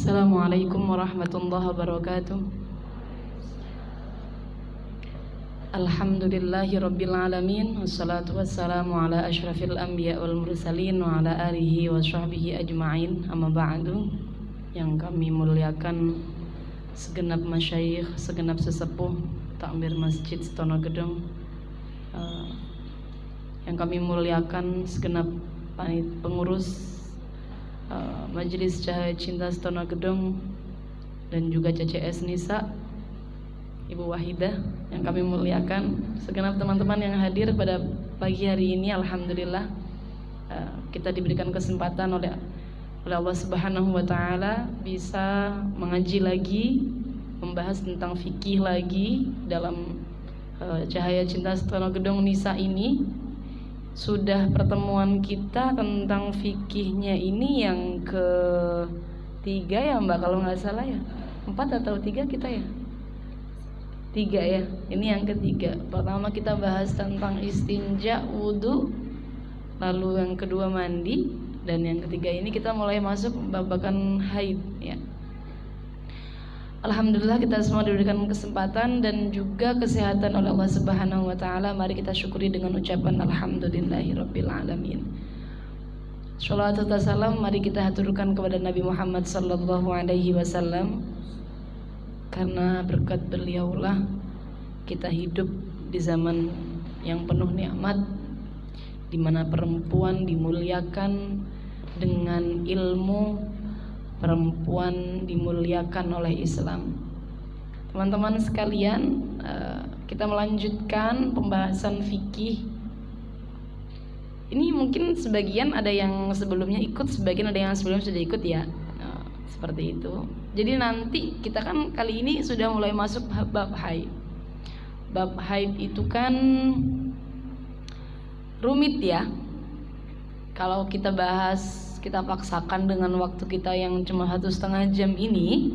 Assalamualaikum warahmatullahi wabarakatuh. Alhamdulillahi rabbil alamin. Wassalatu wassalamu ala asyrafil anbiya wal mursalin wa ala alihi wa sahbihi ajma'in. Amma ba'du. Yang kami muliakan segenap masyayikh, segenap sesepuh takmir Masjid Stonogedong, yang kami muliakan segenap pengurus Majelis Cahaya Cinta Stonogedong dan juga CCS Nisa, Ibu Wahidah yang kami muliakan, segenap teman-teman yang hadir pada pagi hari ini. Alhamdulillah kita diberikan kesempatan oleh Allah Subhanahu wa Ta'ala bisa mengaji lagi, membahas tentang fikih lagi dalam Cahaya Cinta Stonogedong Nisa ini. Sudah pertemuan kita tentang fikihnya ini yang ketiga ya Mbak, kalau nggak salah ya, 4 atau 3 kita ya, 3 ya, ini yang ketiga. Pertama kita bahas tentang istinja, wudu, lalu yang kedua mandi, dan yang ketiga ini kita mulai masuk babakan haid ya. Alhamdulillah kita semua diberikan kesempatan dan juga kesehatan oleh Allah Subhanahu wa Ta'ala. Mari kita syukuri dengan ucapan alhamdulillahirabbil alamin. Shalawat serta salam mari kita haturkan kepada Nabi Muhammad sallallahu alaihi wasallam, karena berkat beliaulah kita hidup di zaman yang penuh nikmat, di mana perempuan dimuliakan dengan ilmu, perempuan dimuliakan oleh Islam. Teman-teman sekalian, kita melanjutkan pembahasan fikih. Ini mungkin sebagian ada yang sebelumnya ikut, sebagian ada yang sebelumnya sudah ikut ya. Seperti itu. Jadi nanti kita kan kali ini sudah mulai masuk bab haid. Bab haid itu kan rumit ya. Kalau kita bahas, kita paksakan dengan waktu kita yang cuma 1,5 jam ini,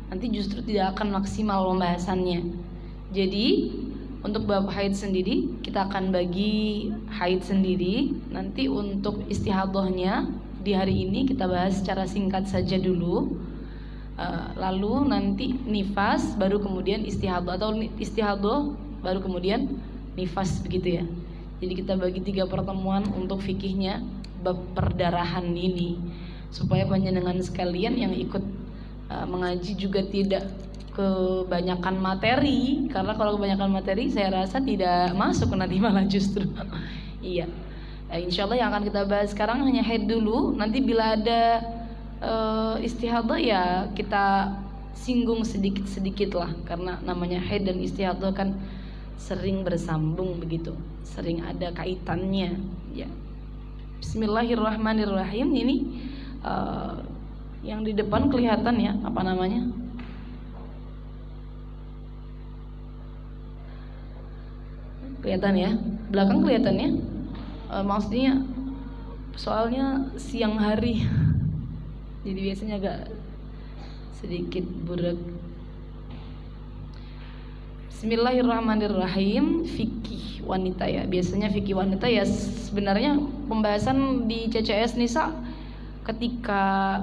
nanti justru tidak akan maksimal pembahasannya. Jadi untuk bab haid sendiri kita akan bagi haid sendiri. Nanti untuk istihadahnya di hari ini kita bahas secara singkat saja dulu. Lalu nanti nifas baru kemudian istihadah, atau istihadah baru kemudian nifas, begitu ya. Jadi kita bagi 3 pertemuan untuk fikihnya bab perdarahan ini, supaya panjenengan sekalian yang ikut mengaji juga tidak kebanyakan materi, karena kalau kebanyakan materi saya rasa tidak masuk nanti malah justru. Iya. Insyaallah yang akan kita bahas sekarang hanya haid dulu. Nanti bila ada istihadah ya kita singgung sedikit-sedikit lah, karena namanya haid dan istihadah kan sering bersambung begitu, sering ada kaitannya ya. Bismillahirrahmanirrahim. Ini yang di depan kelihatan ya, apa namanya? Kelihatan ya? Belakang kelihatan ya? Maksudnya soalnya siang hari. Jadi biasanya agak sedikit burak. Bismillahirrahmanirrahim. Fikih wanita ya. Biasanya fikih wanita ya, sebenarnya pembahasan di CCS Nisa ketika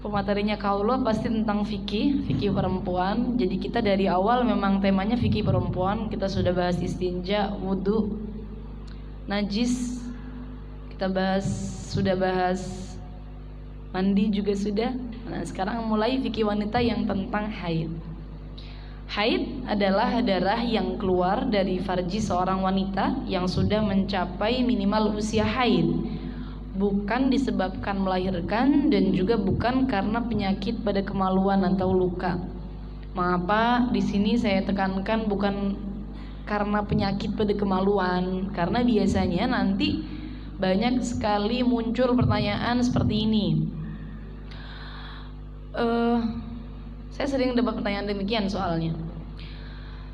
pematerinya kaula pasti tentang fikih perempuan. Jadi kita dari awal memang temanya fikih perempuan. Kita sudah bahas istinja, wudu, najis. Kita sudah bahas mandi juga sudah. Nah, sekarang mulai fikih wanita yang tentang haid. Haid adalah darah yang keluar dari farji seorang wanita yang sudah mencapai minimal usia haid, bukan disebabkan melahirkan dan juga bukan karena penyakit pada kemaluan atau luka. Mengapa di sini saya tekankan bukan karena penyakit pada kemaluan? Karena biasanya nanti banyak sekali muncul pertanyaan seperti ini. Saya sering dapat pertanyaan demikian soalnya.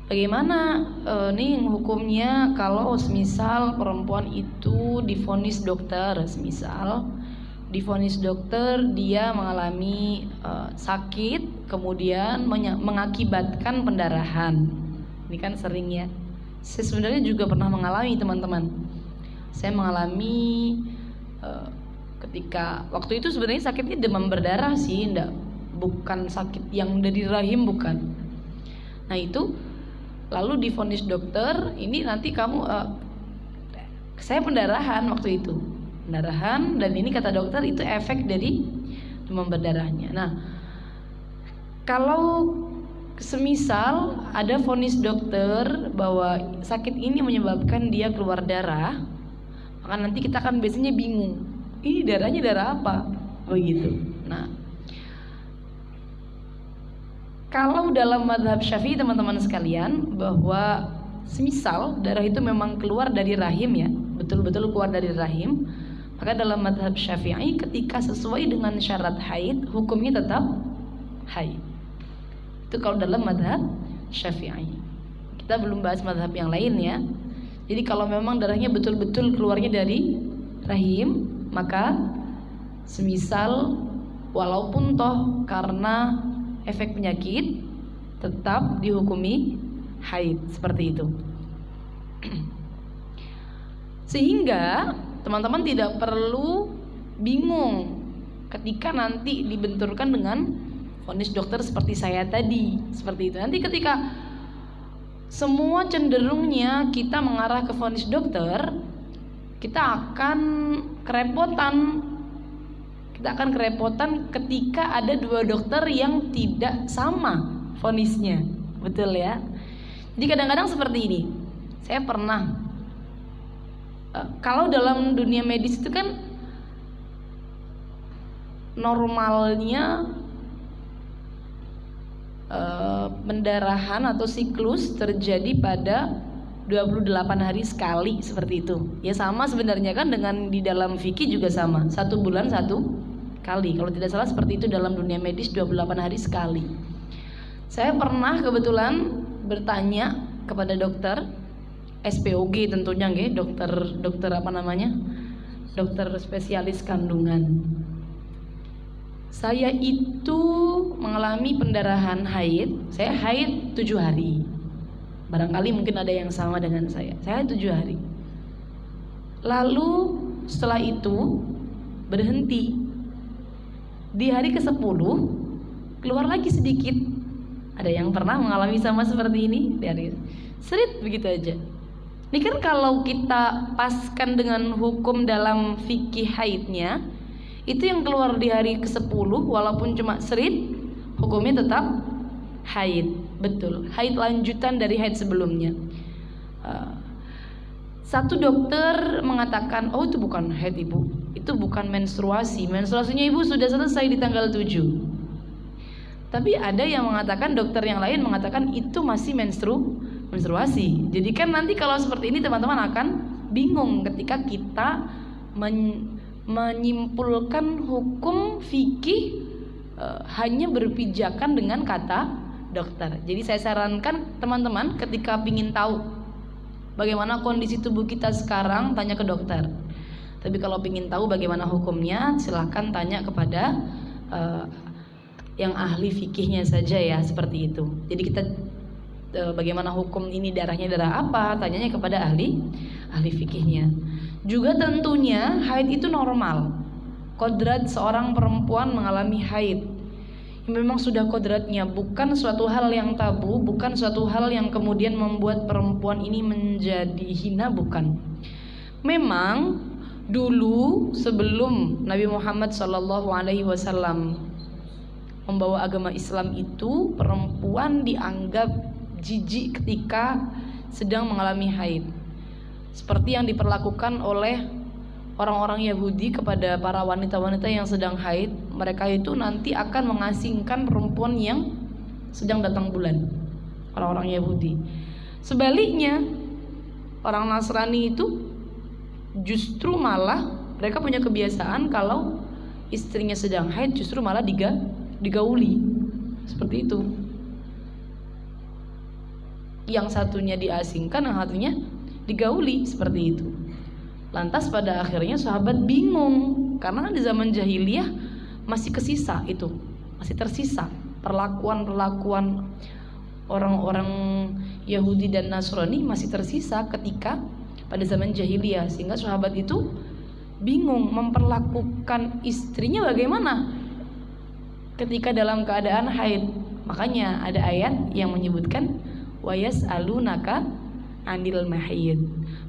Bagaimana nih hukumnya kalau semisal perempuan itu divonis dokter, semisal divonis dokter dia mengalami sakit kemudian mengakibatkan pendarahan. Ini kan sering ya. Saya sebenarnya juga pernah mengalami, teman-teman. Saya mengalami ketika waktu itu sebenarnya sakitnya demam berdarah sih, bukan sakit yang dari rahim, bukan. Nah itu lalu divonis dokter, ini nanti kamu saya pendarahan waktu itu, pendarahan, dan ini kata dokter itu efek dari demam berdarahnya. Nah kalau semisal ada vonis dokter bahwa sakit ini menyebabkan dia keluar darah, maka nanti kita akan biasanya bingung, ini darahnya darah apa, begitu. Nah, kalau dalam mazhab Syafi'i teman-teman sekalian, bahwa semisal darah itu memang keluar dari rahim ya, betul-betul keluar dari rahim, maka dalam mazhab Syafi'i ketika sesuai dengan syarat haid, hukumnya tetap haid. Itu kalau dalam mazhab Syafi'i. Kita belum bahas mazhab yang lain ya. Jadi kalau memang darahnya betul-betul keluarnya dari rahim, maka semisal walaupun toh karena efek penyakit tetap dihukumi haid, seperti itu. Sehingga teman-teman tidak perlu bingung ketika nanti dibenturkan dengan vonis dokter seperti saya tadi, seperti itu. Nanti ketika semua cenderungnya kita mengarah ke vonis dokter, kita akan kerepotan. Kita akan kerepotan ketika ada dua dokter yang tidak sama vonisnya, betul ya? Jadi kadang-kadang seperti ini. Saya pernah, kalau dalam dunia medis itu kan normalnya pendarahan atau siklus terjadi pada 28 hari sekali, seperti itu. Ya sama sebenarnya kan dengan di dalam fikih juga sama, 1 bulan 1 kali. Kalau tidak salah seperti itu dalam dunia medis, 28 hari sekali. Saya pernah kebetulan bertanya kepada dokter SPOG tentunya nggih, dokter apa namanya? Dokter spesialis kandungan. Saya itu mengalami pendarahan haid. Saya haid 7 hari. Barangkali mungkin ada yang sama dengan saya. Saya 7 hari. Lalu setelah itu berhenti. Di hari ke-10 keluar lagi sedikit. Ada yang pernah mengalami sama seperti ini? Dari serit begitu aja. Ini kan kalau kita paskan dengan hukum dalam fikih haidnya, itu yang keluar di hari ke-10 walaupun cuma serit, hukumnya tetap haid. Betul, haid lanjutan dari haid sebelumnya. Satu dokter mengatakan, oh itu bukan haid ibu, itu bukan menstruasi. Menstruasinya ibu sudah selesai di tanggal 7. Tapi ada yang mengatakan, dokter yang lain mengatakan itu masih menstruasi. Jadi kan nanti kalau seperti ini teman-teman akan bingung ketika kita menyimpulkan hukum fikih hanya berpijakan dengan kata dokter. Jadi saya sarankan teman-teman ketika ingin tahu bagaimana kondisi tubuh kita sekarang, tanya ke dokter. Tapi kalau ingin tahu bagaimana hukumnya, silahkan tanya kepada yang ahli fikihnya saja ya, seperti itu. Jadi kita bagaimana hukum ini, darahnya darah apa, tanyanya kepada ahli fikihnya. Juga tentunya haid itu normal. Kodrat seorang perempuan mengalami haid memang sudah kodratnya, bukan suatu hal yang tabu, bukan suatu hal yang kemudian membuat perempuan ini menjadi hina, bukan. Memang dulu sebelum Nabi Muhammad SAW membawa agama Islam itu, perempuan dianggap jijik ketika sedang mengalami haid, seperti yang diperlakukan oleh orang-orang Yahudi kepada para wanita-wanita yang sedang haid. Mereka itu nanti akan mengasingkan perempuan yang sedang datang bulan, orang-orang Yahudi. Sebaliknya, orang Nasrani itu justru malah mereka punya kebiasaan kalau istrinya sedang haid justru malah digauli, seperti itu. Yang satunya diasingkan, yang satunya digauli, seperti itu. Lantas pada akhirnya sahabat bingung, karena di zaman jahiliyah masih kesisa itu, masih tersisa perlakuan-perlakuan orang-orang Yahudi dan Nasrani masih tersisa ketika pada zaman jahiliyah, sehingga sahabat itu bingung memperlakukan istrinya bagaimana. ketika dalam keadaan haid. Makanya ada ayat yang menyebutkan wa yas'alunaka 'anil mahid.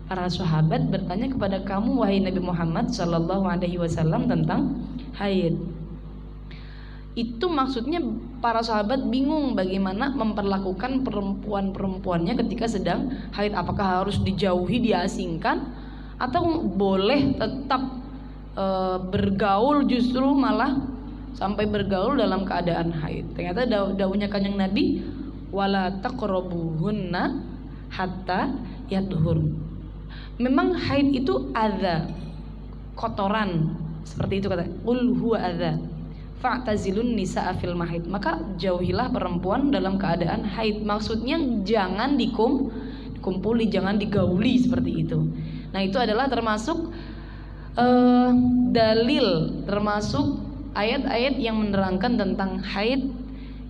Para sahabat bertanya kepada kamu wahai Nabi Muhammad sallallahu alaihi wasallam tentang haid. Itu maksudnya para sahabat bingung bagaimana memperlakukan perempuan-perempuannya ketika sedang haid. Apakah harus dijauhi, diasingkan, atau boleh tetap bergaul, justru malah sampai bergaul dalam keadaan haid. Ternyata dawuhnya Kanjeng Nabi, wala taqrabuhunna hatta yadhur. Memang haid itu adza, kotoran, seperti itu kata. Qul huwa adza fa'tazilun nisaa fil mahid. Maka jauhilah perempuan dalam keadaan haid. Maksudnya jangan dikumpuli, jangan digauli seperti itu. Nah, itu adalah termasuk dalil, termasuk ayat-ayat yang menerangkan tentang haid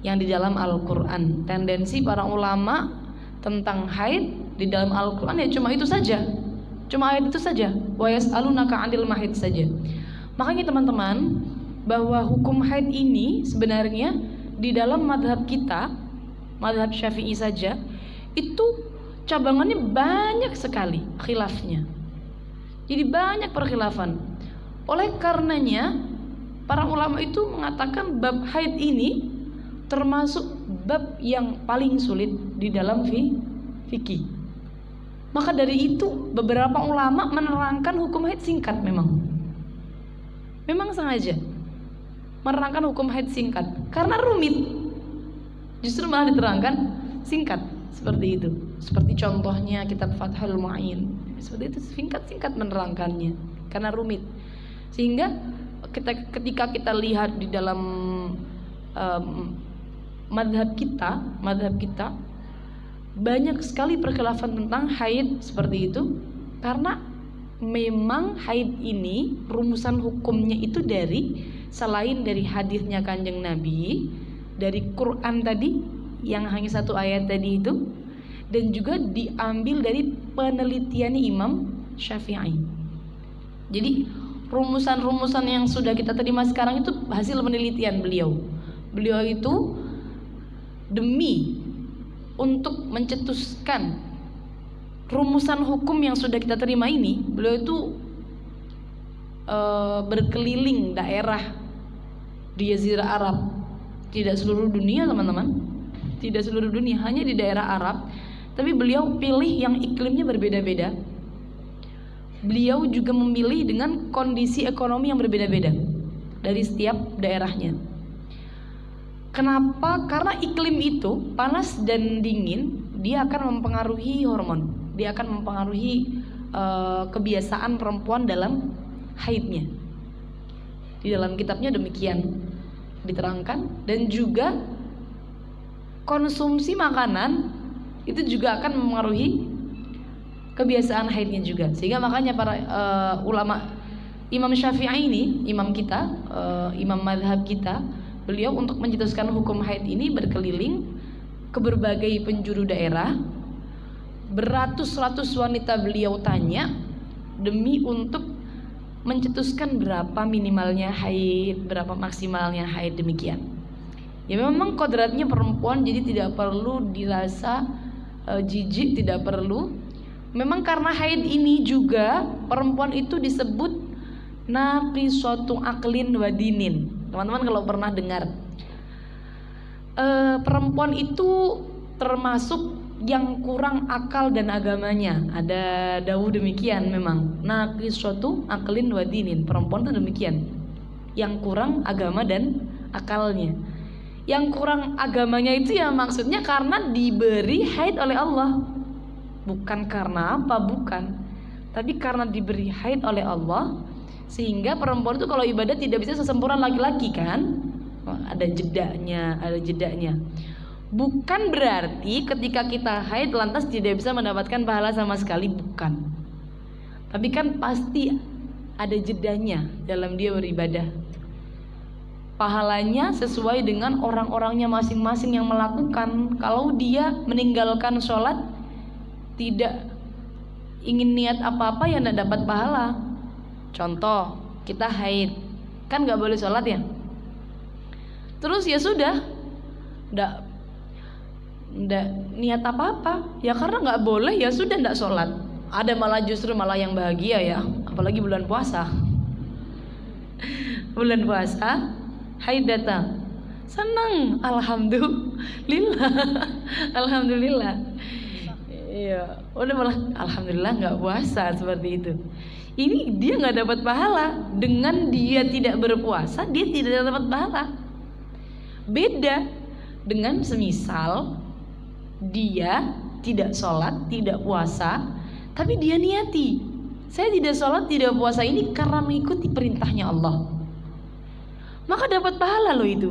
yang di dalam Al-Quran. Tendensi para ulama tentang haid di dalam Al-Quran ya cuma itu saja, cuma ayat itu saja, wa yas'alunaka 'anil mahid saja. Makanya teman-teman, bahwa hukum haid ini sebenarnya di dalam madhab kita, madhab Syafi'i saja, itu cabangannya banyak sekali khilafnya. Jadi banyak perkhilafan. Oleh karenanya para ulama itu mengatakan bab haid ini termasuk bab yang paling sulit di dalam fikih. Maka dari itu beberapa ulama menerangkan hukum haid singkat memang sengaja menerangkan hukum haid singkat karena rumit. Justru malah diterangkan singkat seperti itu. Seperti contohnya kitab Fathul Mu'in. Seperti itu, singkat-singkat menerangkannya karena rumit. Sehingga ketika kita lihat di dalam madhab kita banyak sekali perkhilafan tentang haid seperti itu, karena memang haid ini rumusan hukumnya itu selain dari hadisnya Kanjeng Nabi, dari Quran tadi yang hanya satu ayat tadi itu, dan juga diambil dari penelitian Imam Syafi'i. Jadi rumusan-rumusan yang sudah kita terima sekarang itu hasil penelitian beliau. Beliau itu demi untuk mencetuskan rumusan hukum yang sudah kita terima ini, beliau itu berkeliling daerah di Jazirah Arab. Tidak seluruh dunia teman-teman, tidak seluruh dunia, hanya di daerah Arab. Tapi beliau pilih yang iklimnya berbeda-beda. Beliau juga memilih dengan kondisi ekonomi yang berbeda-beda dari setiap daerahnya. Kenapa? Karena iklim itu panas dan dingin, dia akan mempengaruhi hormon, dia akan mempengaruhi kebiasaan perempuan dalam haidnya. Di dalam kitabnya demikian diterangkan. Dan juga konsumsi makanan itu juga akan mempengaruhi kebiasaan haidnya juga. Sehingga makanya para ulama, Imam Syafi'i ini, imam kita, imam madhab kita, beliau untuk mencetuskan hukum haid ini berkeliling ke berbagai penjuru daerah. Beratus-ratus wanita beliau tanya demi untuk mencetuskan berapa minimalnya haid, berapa maksimalnya haid, demikian. Ya memang kodratnya perempuan, jadi tidak perlu dirasa jijik, tidak perlu. Memang karena haid ini juga perempuan itu disebut naqisatu aqlin wa dinin. Teman-teman kalau pernah dengar, perempuan itu termasuk yang kurang akal dan agamanya. Ada dawuh demikian memang. Naqisatu aqlin wa dinin. Perempuan itu demikian, yang kurang agama dan akalnya. Yang kurang agamanya itu ya maksudnya karena diberi haid oleh Allah. Bukan karena apa, bukan. Tapi karena diberi haid oleh Allah, sehingga perempuan itu kalau ibadah tidak bisa sesempurna laki-laki kan. Ada jedanya. Bukan berarti ketika kita haid lantas tidak bisa mendapatkan pahala sama sekali, bukan. Tapi kan pasti ada jedanya dalam dia beribadah. Pahalanya sesuai dengan orang-orangnya masing-masing yang melakukan. Kalau dia meninggalkan sholat, tidak ingin niat apa-apa, ya tidak dapat pahala. Contoh, kita haid, kan gak boleh sholat ya. terus ya sudah, ndak niat apa-apa ya, karena nggak boleh ya sudah ndak sholat. Ada malah justru malah yang bahagia ya, apalagi bulan puasa. Bulan puasa haid datang, senang, alhamdulillah. Alhamdulillah. Iya, udah malah alhamdulillah nggak puasa seperti itu. Ini dia nggak dapat pahala. Dengan dia tidak berpuasa, dia tidak dapat pahala. Beda dengan semisal dia tidak sholat, tidak puasa, tapi dia niati, saya tidak sholat, tidak puasa ini karena mengikuti perintahnya Allah, maka dapat pahala loh itu.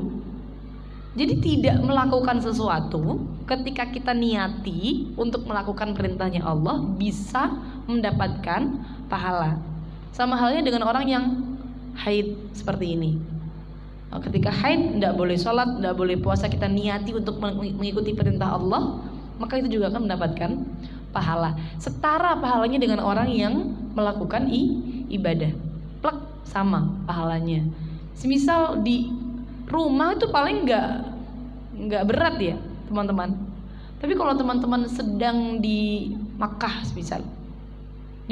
Jadi tidak melakukan sesuatu, ketika kita niati untuk melakukan perintahnya Allah, bisa mendapatkan pahala. Sama halnya dengan orang yang haid seperti ini. Ketika haid tidak boleh sholat, tidak boleh puasa, kita niati untuk mengikuti perintah Allah, maka itu juga akan mendapatkan pahala. Setara pahalanya dengan orang yang melakukan ibadah. Plek, sama pahalanya. Semisal di rumah itu paling nggak berat ya teman-teman. Tapi kalau teman-teman sedang di Makkah misal,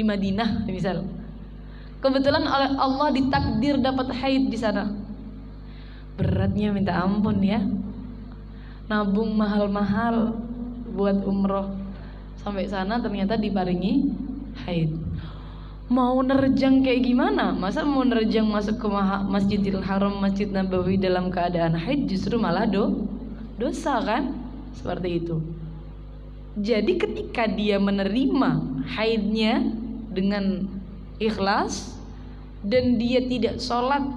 di Madinah misal, kebetulan oleh Allah ditakdir dapat haid di sana, beratnya minta ampun ya. Nabung mahal-mahal buat umroh, sampai sana ternyata diparingi haid. Mau nerjang kayak gimana? Masa mau nerjang masuk ke Masjidil Haram, Masjid Nabawi dalam keadaan haid, justru malah dosa kan? Seperti itu. Jadi ketika dia menerima haidnya dengan ikhlas, dan dia tidak sholat,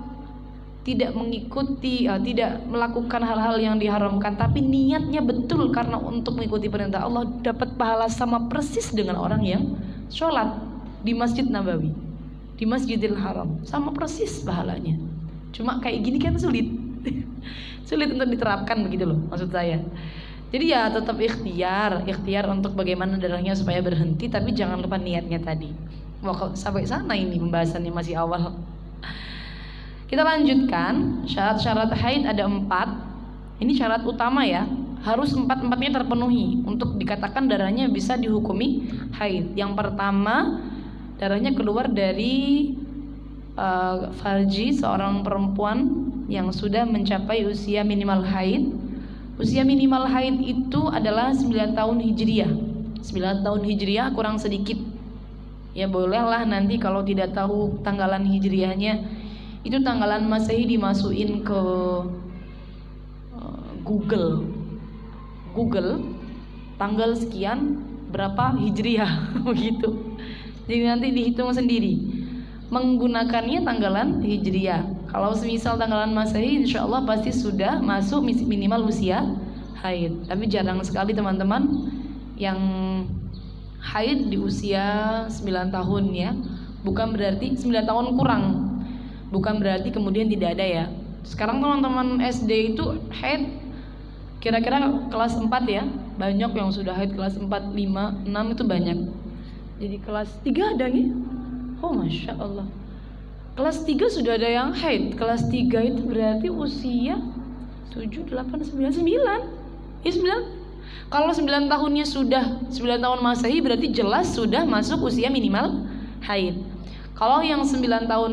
tidak mengikuti, tidak melakukan hal-hal yang diharamkan, tapi niatnya betul karena untuk mengikuti perintah Allah, dapat pahala sama persis dengan orang yang sholat di Masjid Nabawi, di Masjidil Haram, sama persis pahalanya. Cuma kayak gini kan sulit sulit untuk diterapkan begitu loh maksud saya. Jadi ya tetap ikhtiar untuk bagaimana darahnya supaya berhenti, tapi jangan lupa niatnya tadi. Wah, sampai sana ini pembahasannya masih awal. Kita lanjutkan. Syarat-syarat haid ada 4. Ini syarat utama ya, harus 4-4-nya terpenuhi untuk dikatakan darahnya bisa dihukumi haid. Yang pertama, darahnya keluar dari farji seorang perempuan yang sudah mencapai usia minimal haid. Usia minimal haid itu adalah 9 tahun hijriah. 9 tahun hijriah kurang sedikit. Ya bolehlah nanti kalau tidak tahu tanggalan hijriahnya, itu tanggalan Masehi dimasukin ke Google tanggal sekian berapa hijriah begitu. Jadi nanti dihitung sendiri menggunakannya tanggalan hijriah. Kalau semisal tanggalan Masehi, insya Allah pasti sudah masuk minimal usia haid. Tapi jarang sekali teman-teman yang haid di usia 9 tahun ya. Bukan berarti 9 tahun kurang, bukan berarti kemudian tidak ada ya. Sekarang teman-teman SD itu haid kira-kira kelas 4 ya. Banyak yang sudah haid kelas 4, 5, 6 itu banyak. Jadi kelas 3 ada ya. Oh Masya Allah, kelas 3 sudah ada yang haid. Kelas 3 itu berarti usia 7, 8, 9 ya 9. Kalau 9 tahunnya sudah 9 tahun Masehi, berarti jelas sudah masuk usia minimal haid. Kalau yang 9 tahun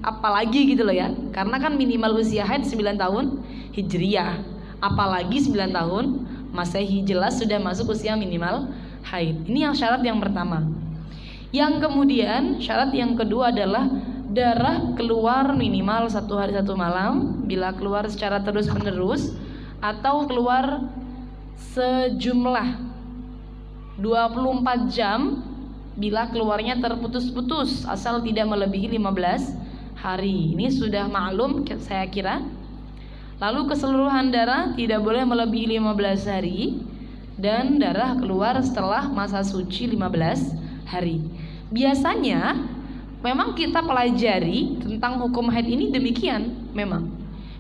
apalagi gitu loh ya, karena kan minimal usia haid 9 tahun hijriah, apalagi 9 tahun Masehi, jelas sudah masuk usia minimal haid. Ini yang syarat yang pertama. Yang kemudian syarat yang kedua adalah darah keluar minimal 1 hari 1 malam. Bila keluar secara terus menerus atau keluar sejumlah 24 jam, bila keluarnya terputus-putus asal tidak melebihi 15 hari. Ini sudah maklum saya kira. Lalu keseluruhan darah tidak boleh melebihi 15 hari, dan darah keluar setelah masa suci 15 hari. Biasanya memang kita pelajari tentang hukum haid ini demikian, memang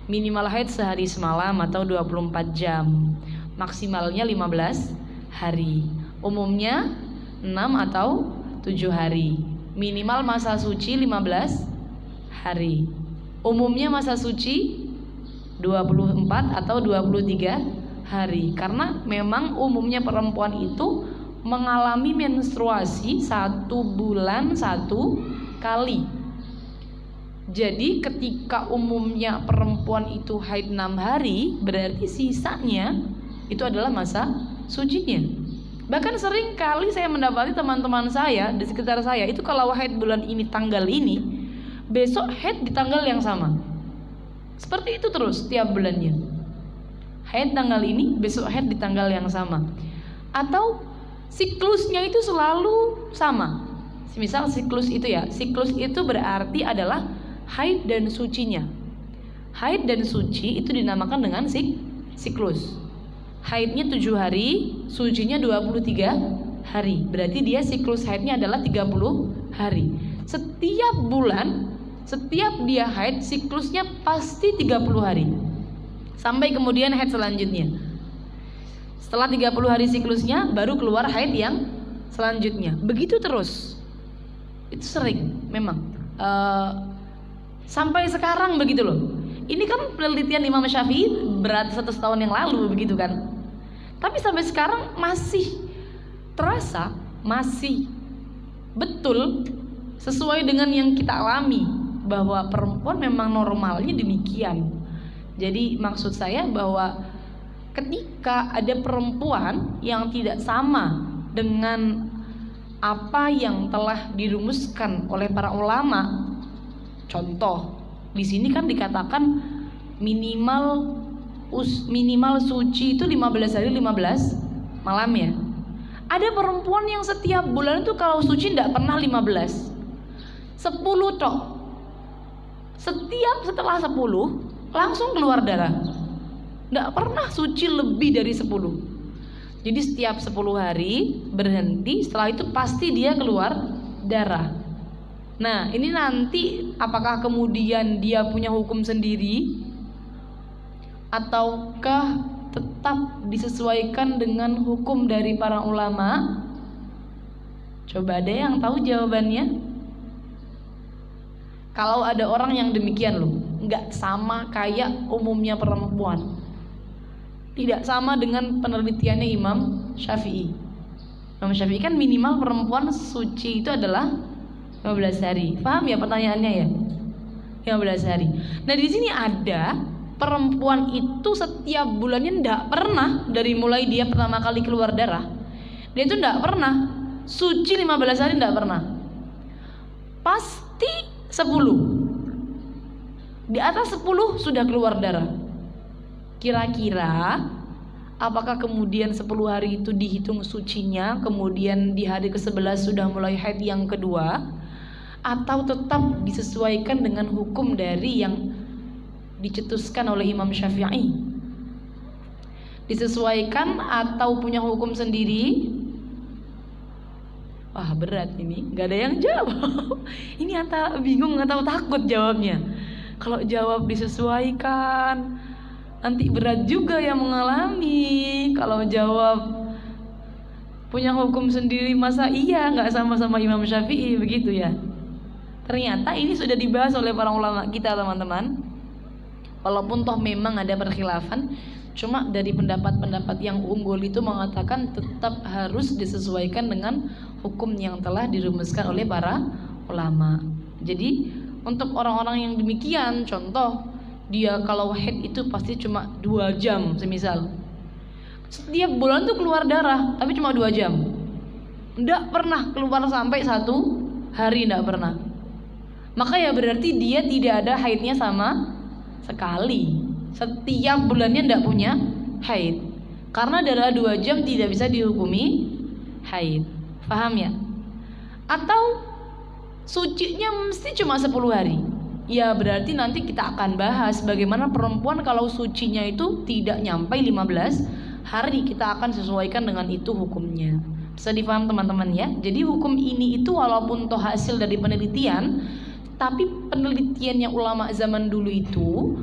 minimal haid sehari semalam atau 24 jam, maksimalnya 15 hari, umumnya 6 atau 7 hari. Minimal masa suci 15 hari, umumnya masa suci 24 atau 23 hari. Karena memang umumnya perempuan itu mengalami menstruasi 1 bulan 1 kali. Jadi ketika umumnya perempuan itu haid 6 hari, berarti sisanya itu adalah masa sucinya. Bahkan sering kali saya mendapati teman-teman saya di sekitar saya itu kalau haid bulan ini tanggal ini, besok haid di tanggal yang sama. Seperti itu terus tiap bulannya. Haid tanggal ini, besok haid di tanggal yang sama. Atau siklusnya itu selalu sama. Misal siklus itu ya, siklus itu berarti adalah haid dan sucinya. Haid dan suci itu dinamakan dengan siklus. Haidnya 7 hari, sucinya 23 hari. Berarti dia siklus haidnya adalah 30 hari. Setiap bulan, setiap dia haid, siklusnya pasti 30 hari. Sampai kemudian haid selanjutnya. Setelah 30 hari siklusnya, baru keluar haid yang selanjutnya. Begitu terus. Itu sering memang. Sampai sekarang begitu loh. Ini kan penelitian Imam Syafi'i berat 100 tahun yang lalu begitu kan. Tapi sampai sekarang masih terasa, masih betul sesuai dengan yang kita alami, bahwa perempuan memang normalnya demikian. Jadi maksud saya bahwa ketika ada perempuan yang tidak sama dengan apa yang telah dirumuskan oleh para ulama, contoh di sini kan dikatakan minimal suci itu 15 hari 15 malam ya. Ada perempuan yang setiap bulan itu kalau suci tidak pernah 15, 10 tok. Setelah 10 langsung keluar darah. Tidak pernah suci lebih dari 10. Jadi setiap 10 hari berhenti, setelah itu pasti dia keluar darah. Nah ini nanti apakah kemudian dia punya hukum sendiri, ataukah tetap disesuaikan dengan hukum dari para ulama? Coba ada yang tahu jawabannya? Kalau ada orang yang demikian loh, nggak sama kayak umumnya perempuan, tidak sama dengan penelitiannya Imam Syafi'i. Imam Syafi'i kan minimal perempuan suci itu adalah 15 hari. Paham ya pertanyaannya ya? 15 hari. Nah di sini ada perempuan itu setiap bulannya tidak pernah, dari mulai dia pertama kali keluar darah, dia itu tidak pernah suci 15 hari, tidak pernah. Pasti 10, di atas 10 sudah keluar darah. Kira-kira apakah kemudian 10 hari itu dihitung sucinya, kemudian di hari ke-11 sudah mulai haid yang kedua, atau tetap disesuaikan dengan hukum dari yang dicetuskan oleh Imam Syafi'i? Disesuaikan atau punya hukum sendiri? Wah berat ini, gak ada yang jawab. Ini antara bingung atau takut jawabnya. Kalau jawab disesuaikan, nanti berat juga yang mengalami. Kalau jawab punya hukum sendiri, masa iya gak sama-sama Imam Syafi'i, begitu ya. Ternyata ini sudah dibahas oleh para ulama kita teman-teman. Walaupun toh memang ada perkhilafan, cuma dari pendapat-pendapat yang unggul itu mengatakan tetap harus disesuaikan dengan hukum yang telah dirumuskan oleh para ulama. Jadi untuk orang-orang yang demikian, contoh dia kalau haid itu pasti cuma 2 jam semisal. Setiap bulan tuh keluar darah, tapi cuma 2 jam. Nggak pernah keluar sampai 1 hari, nggak pernah. Maka ya berarti dia tidak ada haidnya sama sekali. Setiap bulannya nggak punya haid, karena darah 2 jam tidak bisa dihukumi haid. Paham ya? Atau sucinya mesti cuma 10 hari. Ya berarti nanti kita akan bahas bagaimana perempuan kalau sucinya itu tidak nyampe 15 hari. Kita akan sesuaikan dengan itu hukumnya. Bisa dipaham teman-teman ya? Jadi hukum ini itu walaupun toh hasil dari penelitian, tapi penelitiannya ulama zaman dulu itu,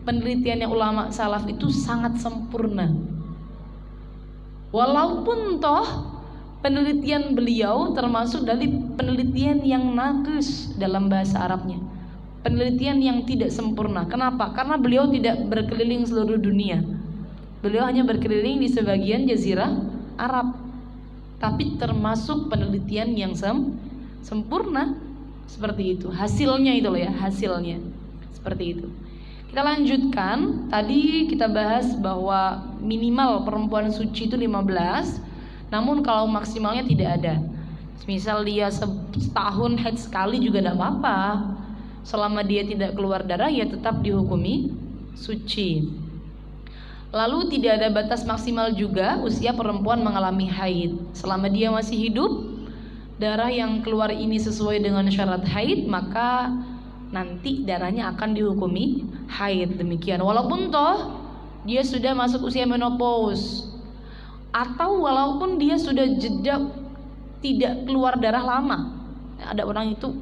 penelitiannya ulama salaf itu sangat sempurna. Walaupun toh penelitian beliau termasuk dari penelitian yang naqis dalam bahasa Arabnya. penelitian yang tidak sempurna. Kenapa? Karena beliau tidak berkeliling seluruh dunia. Beliau hanya berkeliling di sebagian jazirah Arab. Tapi termasuk penelitian yang sempurna seperti itu. Hasilnya itu loh ya, hasilnya seperti itu. Kita lanjutkan. Tadi kita bahas bahwa minimal perempuan suci itu 15. Namun kalau maksimalnya tidak ada. Misal dia setahun haid sekali juga tidak apa-apa. Selama dia tidak keluar darah ya tetap dihukumi suci. Lalu tidak ada batas maksimal juga usia perempuan mengalami haid. Selama dia masih hidup, darah yang keluar ini sesuai dengan syarat haid, maka nanti darahnya akan dihukumi haid. Demikian. Walaupun toh dia sudah masuk usia menopause, atau walaupun dia sudah jeda tidak keluar darah lama. Ada orang itu,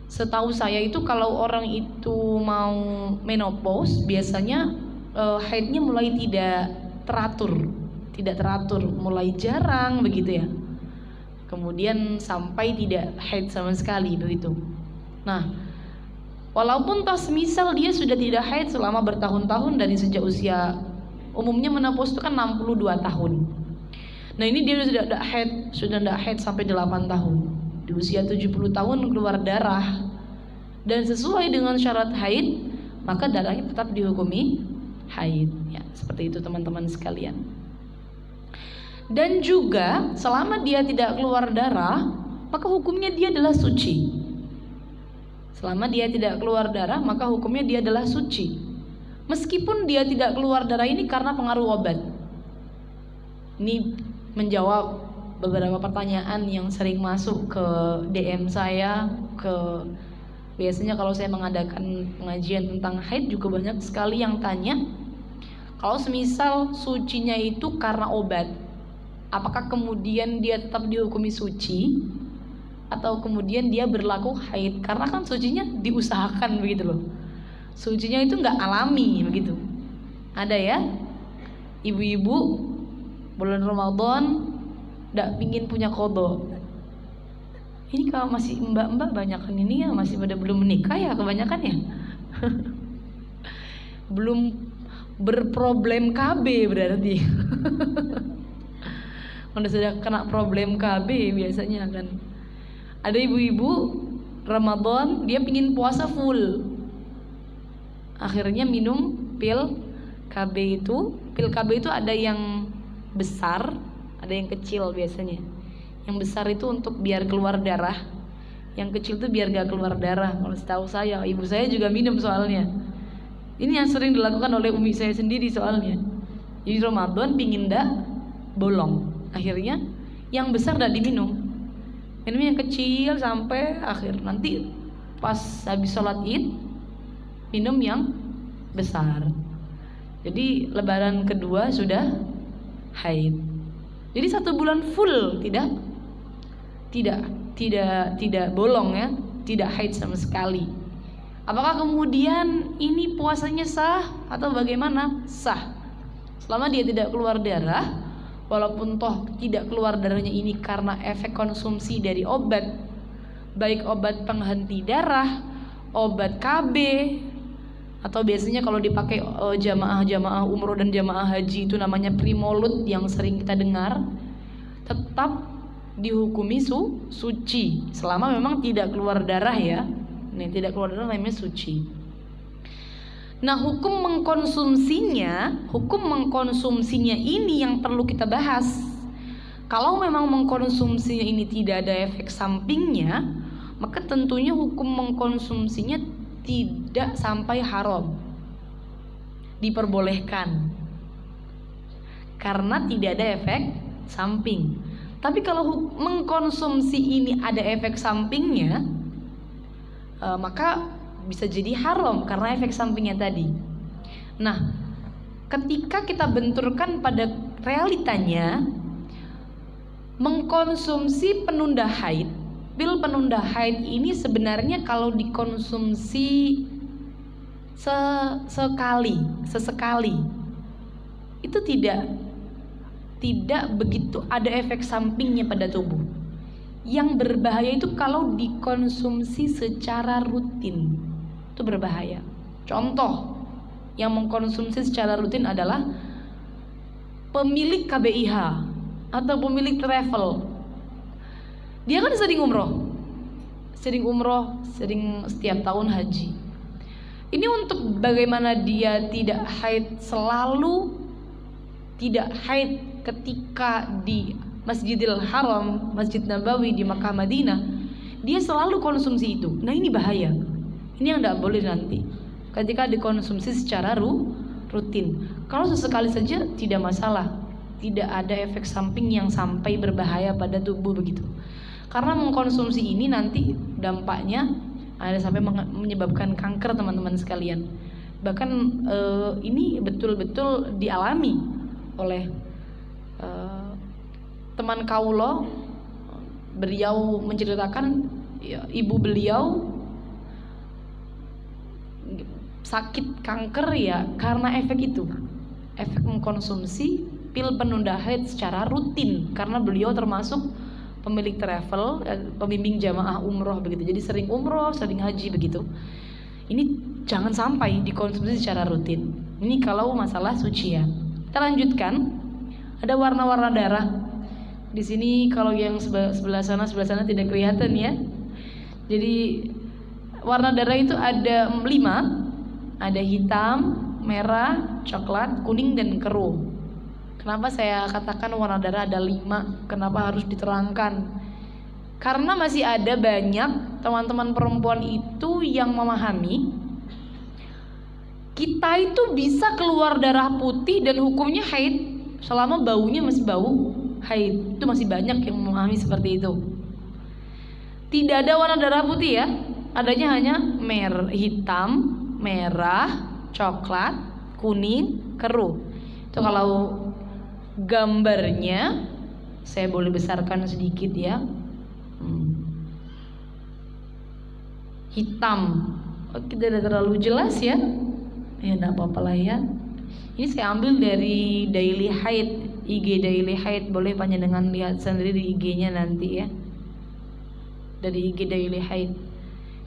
setahu saya itu kalau orang itu mau menopause biasanya haidnya mulai tidak teratur, mulai jarang begitu ya. Kemudian sampai tidak haid sama sekali begitu. Nah, walaupun toh semisal dia sudah tidak haid selama bertahun-tahun dari sejak usia, umumnya menopause itu kan 62 tahun. Nah, ini dia sudah tidak haid sampai 8 tahun. Di usia 70 tahun keluar darah dan sesuai dengan syarat haid, maka darahnya tetap dihukumi haid ya, seperti itu teman-teman sekalian. Dan juga selama dia tidak keluar darah, maka hukumnya dia adalah suci. Selama dia tidak keluar darah, maka hukumnya dia adalah suci. Meskipun dia tidak keluar darah ini karena pengaruh obat. Ini menjawab beberapa pertanyaan yang sering masuk ke DM saya, biasanya kalau saya mengadakan pengajian tentang haid juga banyak sekali yang tanya, kalau semisal sucinya itu karena obat, apakah kemudian dia tetap dihukumi suci atau kemudian dia berlaku haid? Karena kan sucinya diusahakan begitu loh. Sucinya itu nggak alami begitu. Ada ya ibu-ibu bulan Ramadan nggak pingin punya qadha. Ini kalau masih mbak-mbak banyakan ini ya masih pada belum menikah ya kebanyakan ya. Belum berproblem KB berarti. Udah sudah kena problem KB biasanya kan. Ada ibu-ibu Ramadan dia pingin puasa full. Akhirnya minum pil KB itu. Pil KB itu ada yang besar, ada yang kecil biasanya. Yang besar itu untuk biar keluar darah, yang kecil itu biar gak keluar darah. Kalau setahu saya, ibu saya juga minum soalnya. Ini yang sering dilakukan oleh umi saya sendiri soalnya. Jadi Ramadan pingin dak bolong, akhirnya yang besar dak diminum, minum yang kecil sampai akhir. Nanti pas habis sholat id minum yang besar. Jadi lebaran kedua sudah haid. Jadi 1 bulan full tidak bolong ya, tidak haid sama sekali. Apakah kemudian ini puasanya sah atau bagaimana? Sah. Selama dia tidak keluar darah, walaupun toh tidak keluar darahnya ini karena efek konsumsi dari obat, baik obat penghenti darah, obat KB, atau biasanya kalau dipakai jamaah umroh dan jamaah haji itu namanya primolut yang sering kita dengar, tetap dihukumi suci selama memang tidak keluar darah ya. Ini tidak keluar darah namanya suci. Nah, hukum mengkonsumsinya ini yang perlu kita bahas. Kalau memang mengkonsumsinya ini tidak ada efek sampingnya, maka tentunya hukum mengkonsumsinya tidak sampai haram, diperbolehkan karena tidak ada efek samping. Tapi kalau mengkonsumsi ini ada efek sampingnya, maka bisa jadi haram karena efek sampingnya tadi. Nah, ketika kita benturkan pada realitanya, mengkonsumsi penunda haid, pil penunda haid ini sebenarnya kalau dikonsumsi sesekali itu tidak begitu ada efek sampingnya pada tubuh. Yang berbahaya itu kalau dikonsumsi secara rutin. itu berbahaya. Contoh yang mengkonsumsi secara rutin adalah pemilik KBIH atau pemilik travel. Dia kan sering umroh, sering setiap tahun haji. Ini untuk bagaimana dia tidak haid selalu, tidak haid ketika di Masjidil Haram, Masjid Nabawi di Makkah Madinah, dia selalu konsumsi itu. Nah ini bahaya. Ini yang tidak boleh nanti ketika dikonsumsi secara rutin. Kalau sesekali saja tidak masalah, tidak ada efek samping yang sampai berbahaya pada tubuh begitu. Karena mengkonsumsi ini nanti dampaknya ada sampai menyebabkan kanker teman-teman sekalian. Bahkan ini betul-betul dialami oleh teman kaulo. Beliau menceritakan ya, ibu beliau sakit kanker ya karena efek itu, efek mengkonsumsi pil penunda haid secara rutin. Karena beliau termasuk pemilik travel, pembimbing jamaah umroh begitu. Jadi sering umroh, sering haji begitu. Ini jangan sampai dikonsumsi secara rutin. Ini kalau masalah suci ya. Kita lanjutkan. Ada warna-warna darah. Di sini kalau yang sebelah sana tidak kelihatan ya. Jadi warna darah itu ada 5. Ada hitam, merah, coklat, kuning, dan keruh. Kenapa saya katakan warna darah ada 5? Kenapa harus diterangkan? Karena masih ada banyak teman-teman perempuan itu yang memahami kita itu bisa keluar darah putih dan hukumnya haid selama baunya masih bau haid. Itu masih banyak yang memahami seperti itu. Tidak ada warna darah putih ya, adanya hanya hitam, merah, coklat, kuning, keruh. Itu kalau gambarnya saya boleh besarkan sedikit ya. Hitam, tidak terlalu jelas ya. Ya enggak apa-apa lah ya. Ini saya ambil dari Daily Haid, IG Daily Haid. Boleh panjenengan lihat sendiri di IG-nya nanti ya. Dari IG Daily Haid.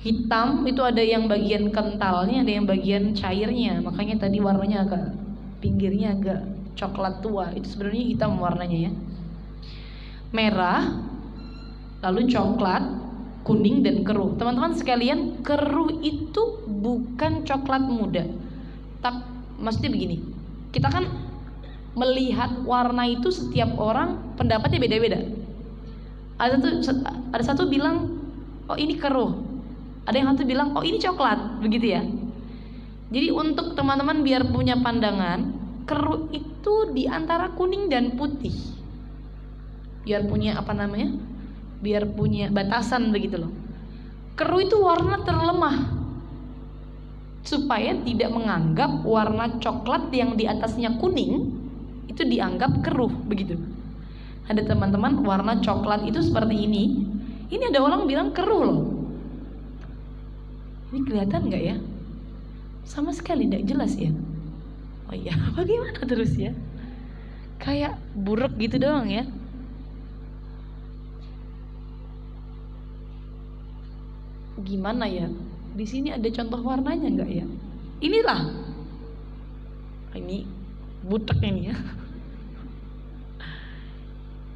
Hitam itu ada yang bagian kentalnya, ada yang bagian cairnya. Makanya tadi warnanya agak pinggirnya agak coklat tua. Itu sebenarnya hitam warnanya ya. Merah, lalu coklat, kuning, dan keruh. Teman-teman sekalian, keruh itu bukan coklat muda. Maksudnya begini, kita kan melihat warna itu setiap orang pendapatnya beda-beda. Ada satu bilang, oh ini keruh. Ada yang satu bilang, oh ini coklat, begitu ya. Jadi untuk teman-teman biar punya pandangan, keruh itu di antara kuning dan putih. Biar punya biar punya batasan begitu loh. Keruh itu warna terlemah, supaya tidak menganggap warna coklat yang di atasnya kuning itu dianggap keruh begitu. Ada teman-teman warna coklat itu seperti ini. Ini ada orang bilang keruh loh. Ini kelihatan nggak ya? Sama sekali tidak jelas ya. Oh iya, bagaimana terus ya? Kayak buruk gitu doang ya. Gimana ya? Di sini ada contoh warnanya nggak ya? Inilah. Ini butek ini ya.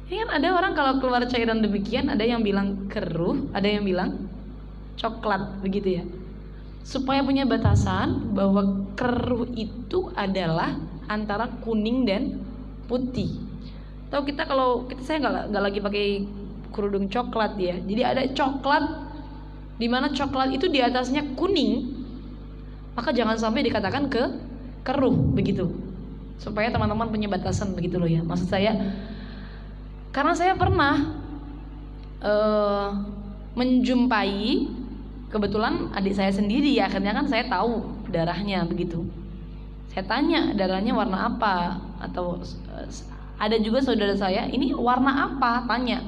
Ini kan ada orang kalau keluar cairan demikian, ada yang bilang keruh, ada yang bilang coklat begitu ya. Supaya punya batasan bahwa keruh itu adalah antara kuning dan putih. Tahu kita kalau saya nggak lagi pakai kerudung coklat ya. Jadi ada coklat, di mana coklat itu di atasnya kuning, maka jangan sampai dikatakan keruh begitu. Supaya teman-teman punya batasan begitu loh ya. Maksud saya, karena saya pernah menjumpai, kebetulan adik saya sendiri ya, akhirnya kan saya tahu darahnya begitu. Saya tanya darahnya warna apa, atau ada juga saudara saya, ini warna apa? Tanya.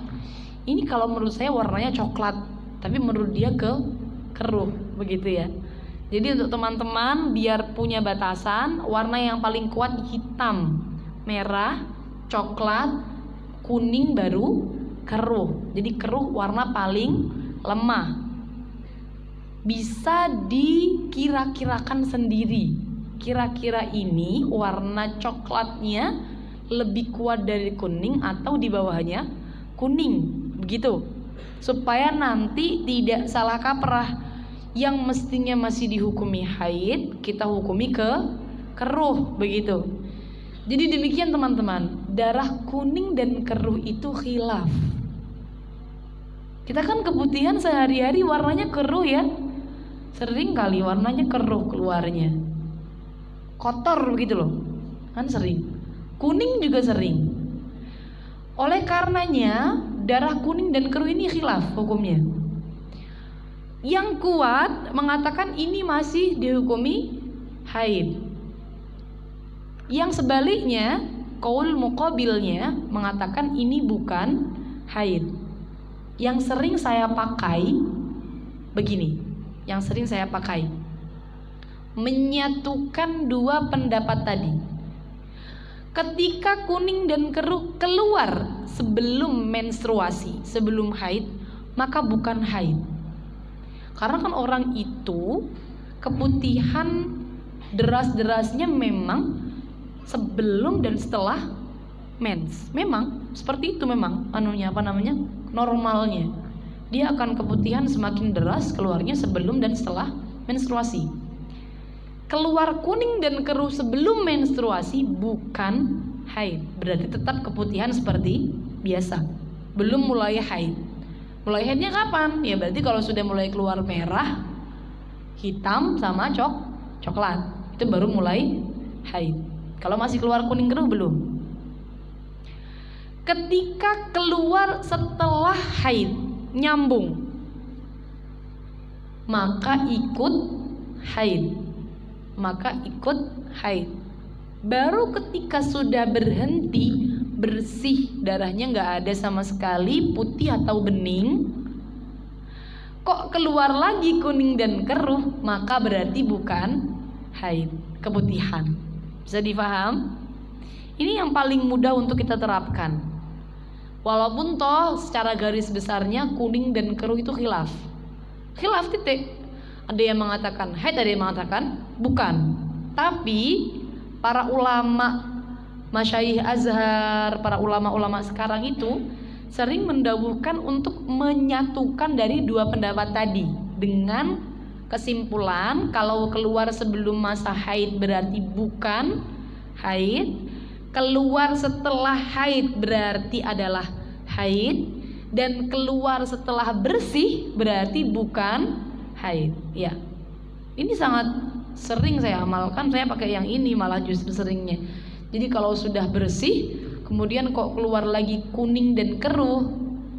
Ini kalau menurut saya warnanya coklat, tapi menurut dia keruh begitu ya. Jadi untuk teman-teman biar punya batasan, warna yang paling kuat hitam, merah, coklat, kuning, baru keruh. Jadi keruh warna paling lemah. bisa dikira-kirakan sendiri. Kira-kira ini warna coklatnya lebih kuat dari kuning atau di bawahnya kuning, begitu. Supaya nanti tidak salah kaprah. Yang mestinya masih dihukumi haid, kita hukumi keruh, begitu. Jadi demikian teman-teman, darah kuning dan keruh itu khilaf. Kita kan keputihan sehari-hari warnanya keruh ya. Sering kali warnanya keruh keluarnya, kotor begitu loh, kan sering. Kuning juga sering. Oleh karenanya darah kuning dan keruh ini khilaf hukumnya. Yang kuat mengatakan ini masih dihukumi haid. Yang sebaliknya, qaul muqabilnya mengatakan ini bukan haid. Yang sering saya pakai begini, yang sering saya pakai menyatukan dua pendapat tadi. Ketika kuning dan keruh keluar sebelum menstruasi, sebelum haid, maka bukan haid. Karena kan orang itu keputihan deras-derasnya memang sebelum dan setelah mens. Memang seperti itu, memang normalnya. Dia akan keputihan semakin deras keluarnya sebelum dan setelah menstruasi. Keluar kuning dan keruh sebelum menstruasi bukan haid. Berarti tetap keputihan seperti biasa, belum mulai haid. Mulai haidnya kapan? Ya berarti kalau sudah mulai keluar merah, hitam sama coklat, itu baru mulai haid. Kalau masih keluar kuning keruh belum. Ketika keluar setelah haid nyambung, maka ikut haid. Baru ketika sudah berhenti, bersih, darahnya nggak ada sama sekali, putih atau bening, kok keluar lagi kuning dan keruh, maka berarti bukan haid, keputihan. Bisa difaham? Ini yang paling mudah untuk kita terapkan. Walaupun toh secara garis besarnya kuning dan keruh itu khilaf titik. Ada yang mengatakan haid, ada yang mengatakan bukan. Tapi para ulama masyayikh Azhar, para ulama-ulama sekarang itu sering mendawuhkan untuk menyatukan dari dua pendapat tadi dengan kesimpulan kalau keluar sebelum masa haid berarti bukan haid, keluar setelah haid berarti adalah haid, dan keluar setelah bersih berarti bukan haid. Ya, ini sangat sering saya amalkan. Saya pakai yang ini malah justru seringnya. Jadi kalau sudah bersih kemudian kok keluar lagi kuning dan keruh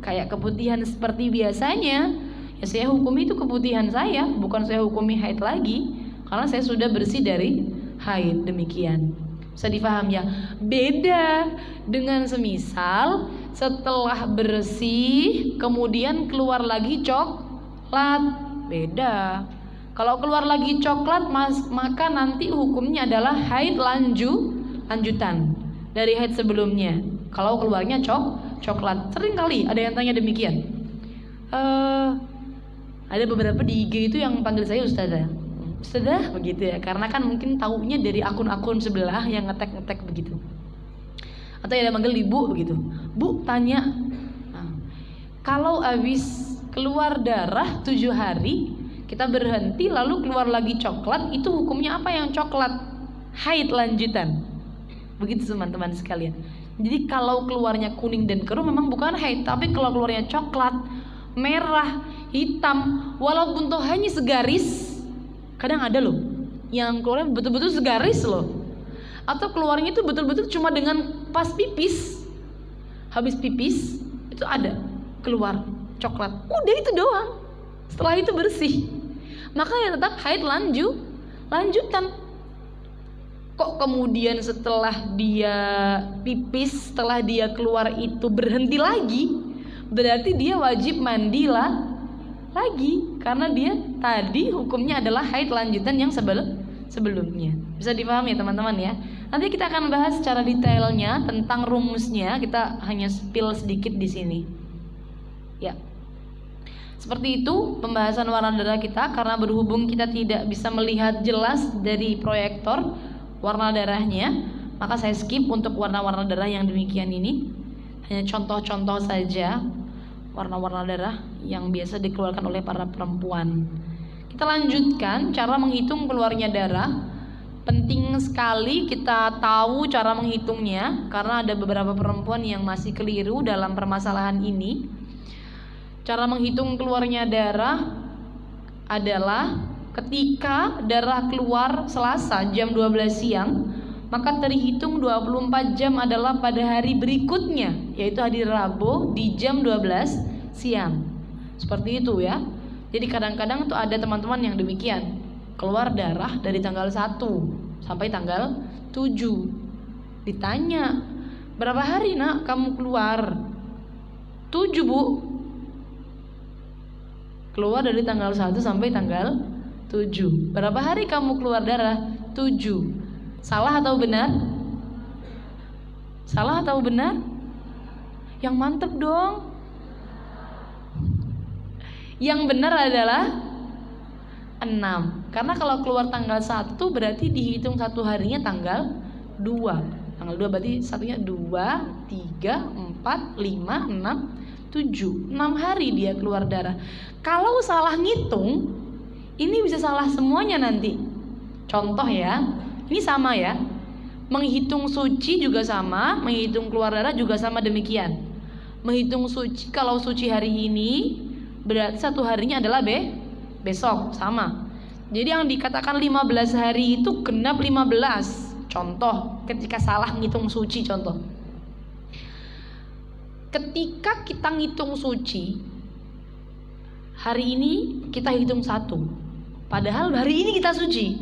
kayak keputihan seperti biasanya, ya saya hukumi itu keputihan saya, bukan saya hukumi haid lagi, karena saya sudah bersih dari haid. Demikian. Bisa difaham ya? Beda dengan semisal setelah bersih kemudian keluar lagi coklat. Beda. Kalau keluar lagi coklat maka nanti hukumnya adalah haid lanjutan dari haid sebelumnya. Kalau keluarnya coklat. Sering kali ada yang tanya demikian. Ada beberapa di IG itu yang panggil saya Ustazah begitu ya, karena kan mungkin taunya dari akun-akun sebelah yang ngetek begitu. Atau yang manggil ibu begitu. Bu tanya, kalau habis keluar darah 7 hari kita berhenti lalu keluar lagi coklat, itu hukumnya apa yang coklat? Haid lanjutan. Begitu teman-teman sekalian. Jadi kalau keluarnya kuning dan keruh memang bukan haid, tapi kalau keluarnya coklat, merah, hitam, walaupun toh hanya segaris, kadang ada loh yang keluarnya betul-betul segaris loh, atau keluarnya itu betul-betul cuma dengan pas pipis, habis pipis itu ada keluar coklat, udah itu doang, setelah itu bersih, maka ya tetap haid lanjutan. Kok kemudian setelah dia pipis, setelah dia keluar itu berhenti lagi, berarti dia wajib mandi lagi, karena dia tadi hukumnya adalah haid lanjutan yang sebelumnya. Bisa dipahami ya teman-teman ya. Nanti kita akan bahas secara detailnya tentang rumusnya, kita hanya spill sedikit di sini. Ya. Seperti itu pembahasan warna darah kita, karena berhubung kita tidak bisa melihat jelas dari proyektor warna darahnya, maka saya skip untuk warna-warna darah yang demikian ini. Hanya contoh-contoh saja warna-warna darah yang biasa dikeluarkan oleh para perempuan. Kita lanjutkan cara menghitung keluarnya darah. Penting sekali kita tahu cara menghitungnya, karena ada beberapa perempuan yang masih keliru dalam permasalahan ini. Cara menghitung keluarnya darah adalah ketika darah keluar Selasa jam 12 siang, maka terhitung 24 jam adalah pada hari berikutnya, yaitu hari Rabu di jam 12 siang. Seperti itu ya. Jadi kadang-kadang tuh ada teman-teman yang demikian, keluar darah dari tanggal 1 sampai tanggal 7. Ditanya, berapa hari nak kamu keluar? 7 bu. Keluar dari tanggal 1 sampai tanggal 7. Berapa hari kamu keluar darah? 7. Salah atau benar? Salah atau benar? Yang mantep dong. Yang benar adalah 6. Karena kalau keluar tanggal 1 berarti dihitung satu harinya tanggal 2. Tanggal 2 berarti satunya 2, 3, 4, 5, 6, 7. 6 hari dia keluar darah. Kalau salah ngitung, ini bisa salah semuanya nanti. Contoh ya, ini sama ya. Menghitung suci juga sama, menghitung keluar darah juga sama demikian. Menghitung suci, kalau suci hari ini berarti satu harinya adalah besok, sama. Jadi yang dikatakan 15 hari itu genap 15. Contoh, ketika salah ngitung suci, contoh. Ketika kita ngitung suci, hari ini kita hitung 1. Padahal hari ini kita suci.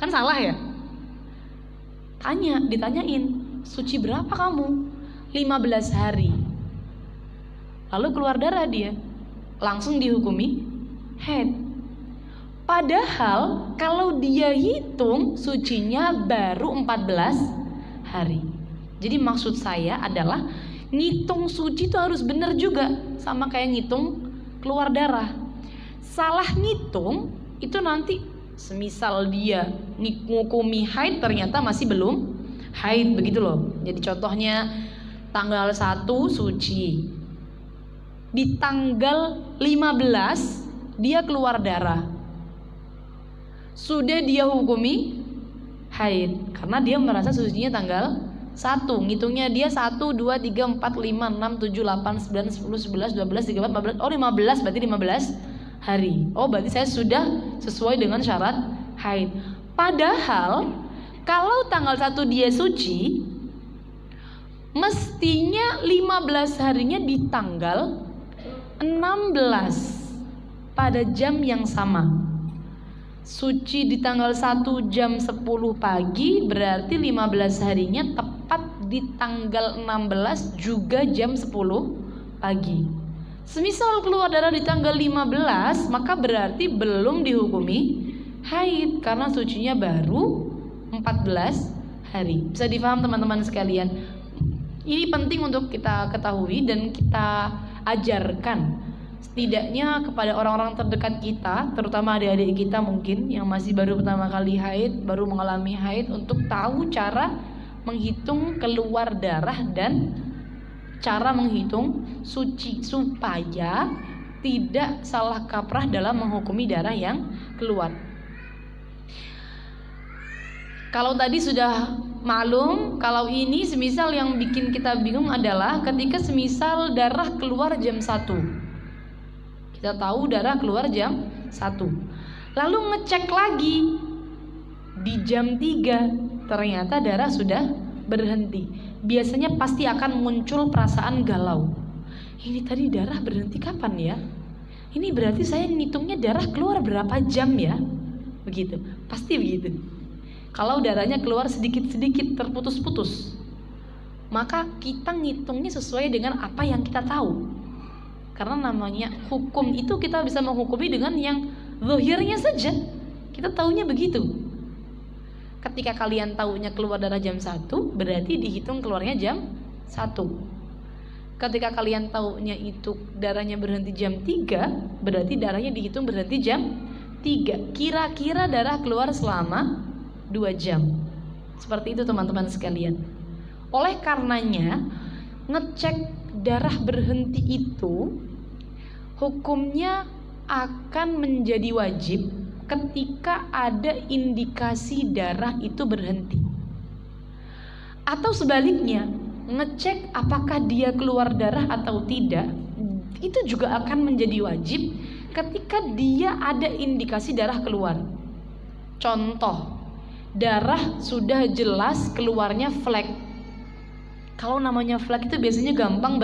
Kan salah ya? Ditanyain, suci berapa kamu? 15 hari. Lalu keluar darah dia, langsung dihukumi haid. Padahal kalau dia hitung sucinya baru 14 hari. Jadi maksud saya adalah ngitung suci itu harus benar juga, sama kayak ngitung keluar darah. Salah ngitung itu nanti semisal dia ngukumi haid ternyata masih belum haid, begitu loh. Jadi contohnya tanggal 1 suci, di tanggal 15 dia keluar darah, sudah dia hukumi haid karena dia merasa sucinya tanggal 1. Ngitungnya dia 1, 2, 3, 4, 5, 6, 7, 8, 9, 10, 11, 12, 13, 14. Oh 15, berarti 15 hari. Oh berarti saya sudah sesuai dengan syarat haid. Padahal kalau tanggal 1 dia suci, mestinya 15 harinya di tanggal 16 pada jam yang sama. Suci di tanggal 1 jam 10 pagi, berarti 15 harinya tepat di tanggal 16 juga jam 10 pagi. Semisal keluar darah di tanggal 15, maka berarti belum dihukumi haid karena sucinya baru 14 hari. Bisa difaham teman-teman sekalian? Ini penting untuk kita ketahui dan kita ajarkan, setidaknya kepada orang-orang terdekat kita, terutama adik-adik kita mungkin yang masih baru pertama kali haid, baru mengalami haid, untuk tahu cara menghitung keluar darah dan cara menghitung suci supaya tidak salah kaprah dalam menghukumi darah yang keluar. Kalau tadi sudah maklum, kalau ini semisal yang bikin kita bingung adalah ketika semisal darah keluar jam 1. Kita tahu darah keluar jam 1. Lalu ngecek lagi di jam 3, ternyata darah sudah berhenti. Biasanya pasti akan muncul perasaan galau. Ini tadi darah berhenti kapan ya? Ini berarti saya ngitungnya darah keluar berapa jam ya? Begitu, pasti begitu. Kalau darahnya keluar sedikit-sedikit terputus-putus, maka kita ngitungnya sesuai dengan apa yang kita tahu. Karena namanya hukum itu kita bisa menghukumi dengan yang zahirnya saja. Kita taunya begitu. Ketika kalian tahunya keluar darah jam 1, berarti dihitung keluarnya jam 1. Ketika kalian taunya itu darahnya berhenti jam 3, berarti darahnya dihitung berhenti jam 3. Kira-kira darah keluar selama 2 jam. Seperti itu teman-teman sekalian. Oleh karenanya, ngecek darah berhenti itu hukumnya akan menjadi wajib ketika ada indikasi darah itu berhenti. Atau sebaliknya, ngecek apakah dia keluar darah atau tidak, itu juga akan menjadi wajib ketika dia ada indikasi darah keluar. Contoh, darah sudah jelas keluarnya flek. Kalau namanya flek itu biasanya gampang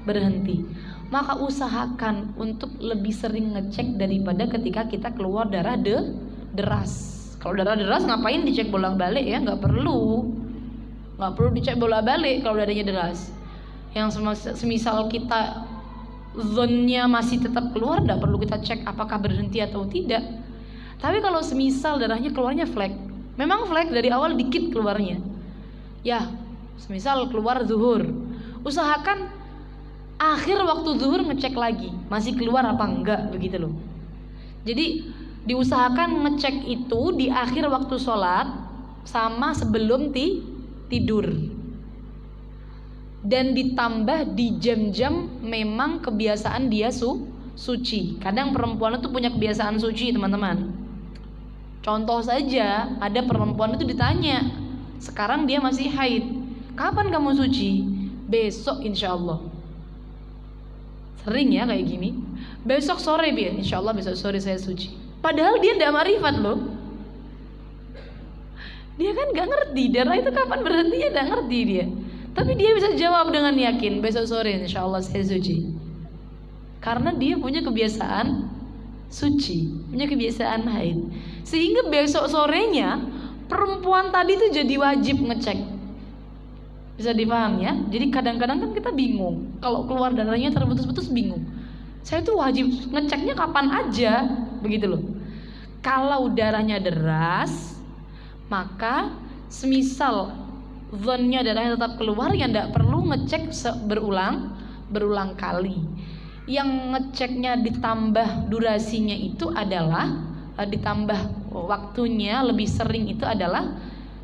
berhenti. Maka usahakan untuk lebih sering ngecek daripada ketika kita keluar darah deras. Kalau darah deras ngapain dicek bolak-balik ya? Nggak perlu dicek bolak-balik kalau darahnya deras. Yang semisal kita zonnya masih tetap keluar, nggak perlu kita cek apakah berhenti atau tidak. Tapi kalau semisal darahnya keluarnya flek, memang flek dari awal dikit keluarnya, ya semisal keluar zuhur, usahakan akhir waktu zuhur ngecek lagi masih keluar apa enggak, begitu loh. Jadi diusahakan ngecek itu di akhir waktu sholat sama sebelum tidur. Dan ditambah di jam-jam memang kebiasaan dia suci. Kadang perempuan itu punya kebiasaan suci, teman-teman. Contoh saja, ada perempuan itu ditanya, sekarang dia masih haid, kapan kamu suci? Besok insya Allah. Sering ya kayak gini. Besok sore biar, insya Allah besok sore saya suci. Padahal dia tidak marifat loh. Dia kan gak ngerti darah itu kapan berhentinya, gak ngerti dia. Tapi dia bisa jawab dengan yakin, besok sore insya Allah saya suci. Karena dia punya kebiasaan suci, punya kebiasaan haid. Sehingga besok sorenya perempuan tadi tuh jadi wajib ngecek. Bisa dipaham ya? Jadi kadang-kadang kan kita bingung, kalau keluar darahnya terputus-putus bingung. Saya tuh wajib ngeceknya kapan aja, begitu loh. Kalau darahnya deras, maka semisal zonnya darahnya tetap keluar, ya tidak perlu ngecek berulang kali. Yang ngeceknya ditambah durasinya itu adalah ditambah waktunya lebih sering, itu adalah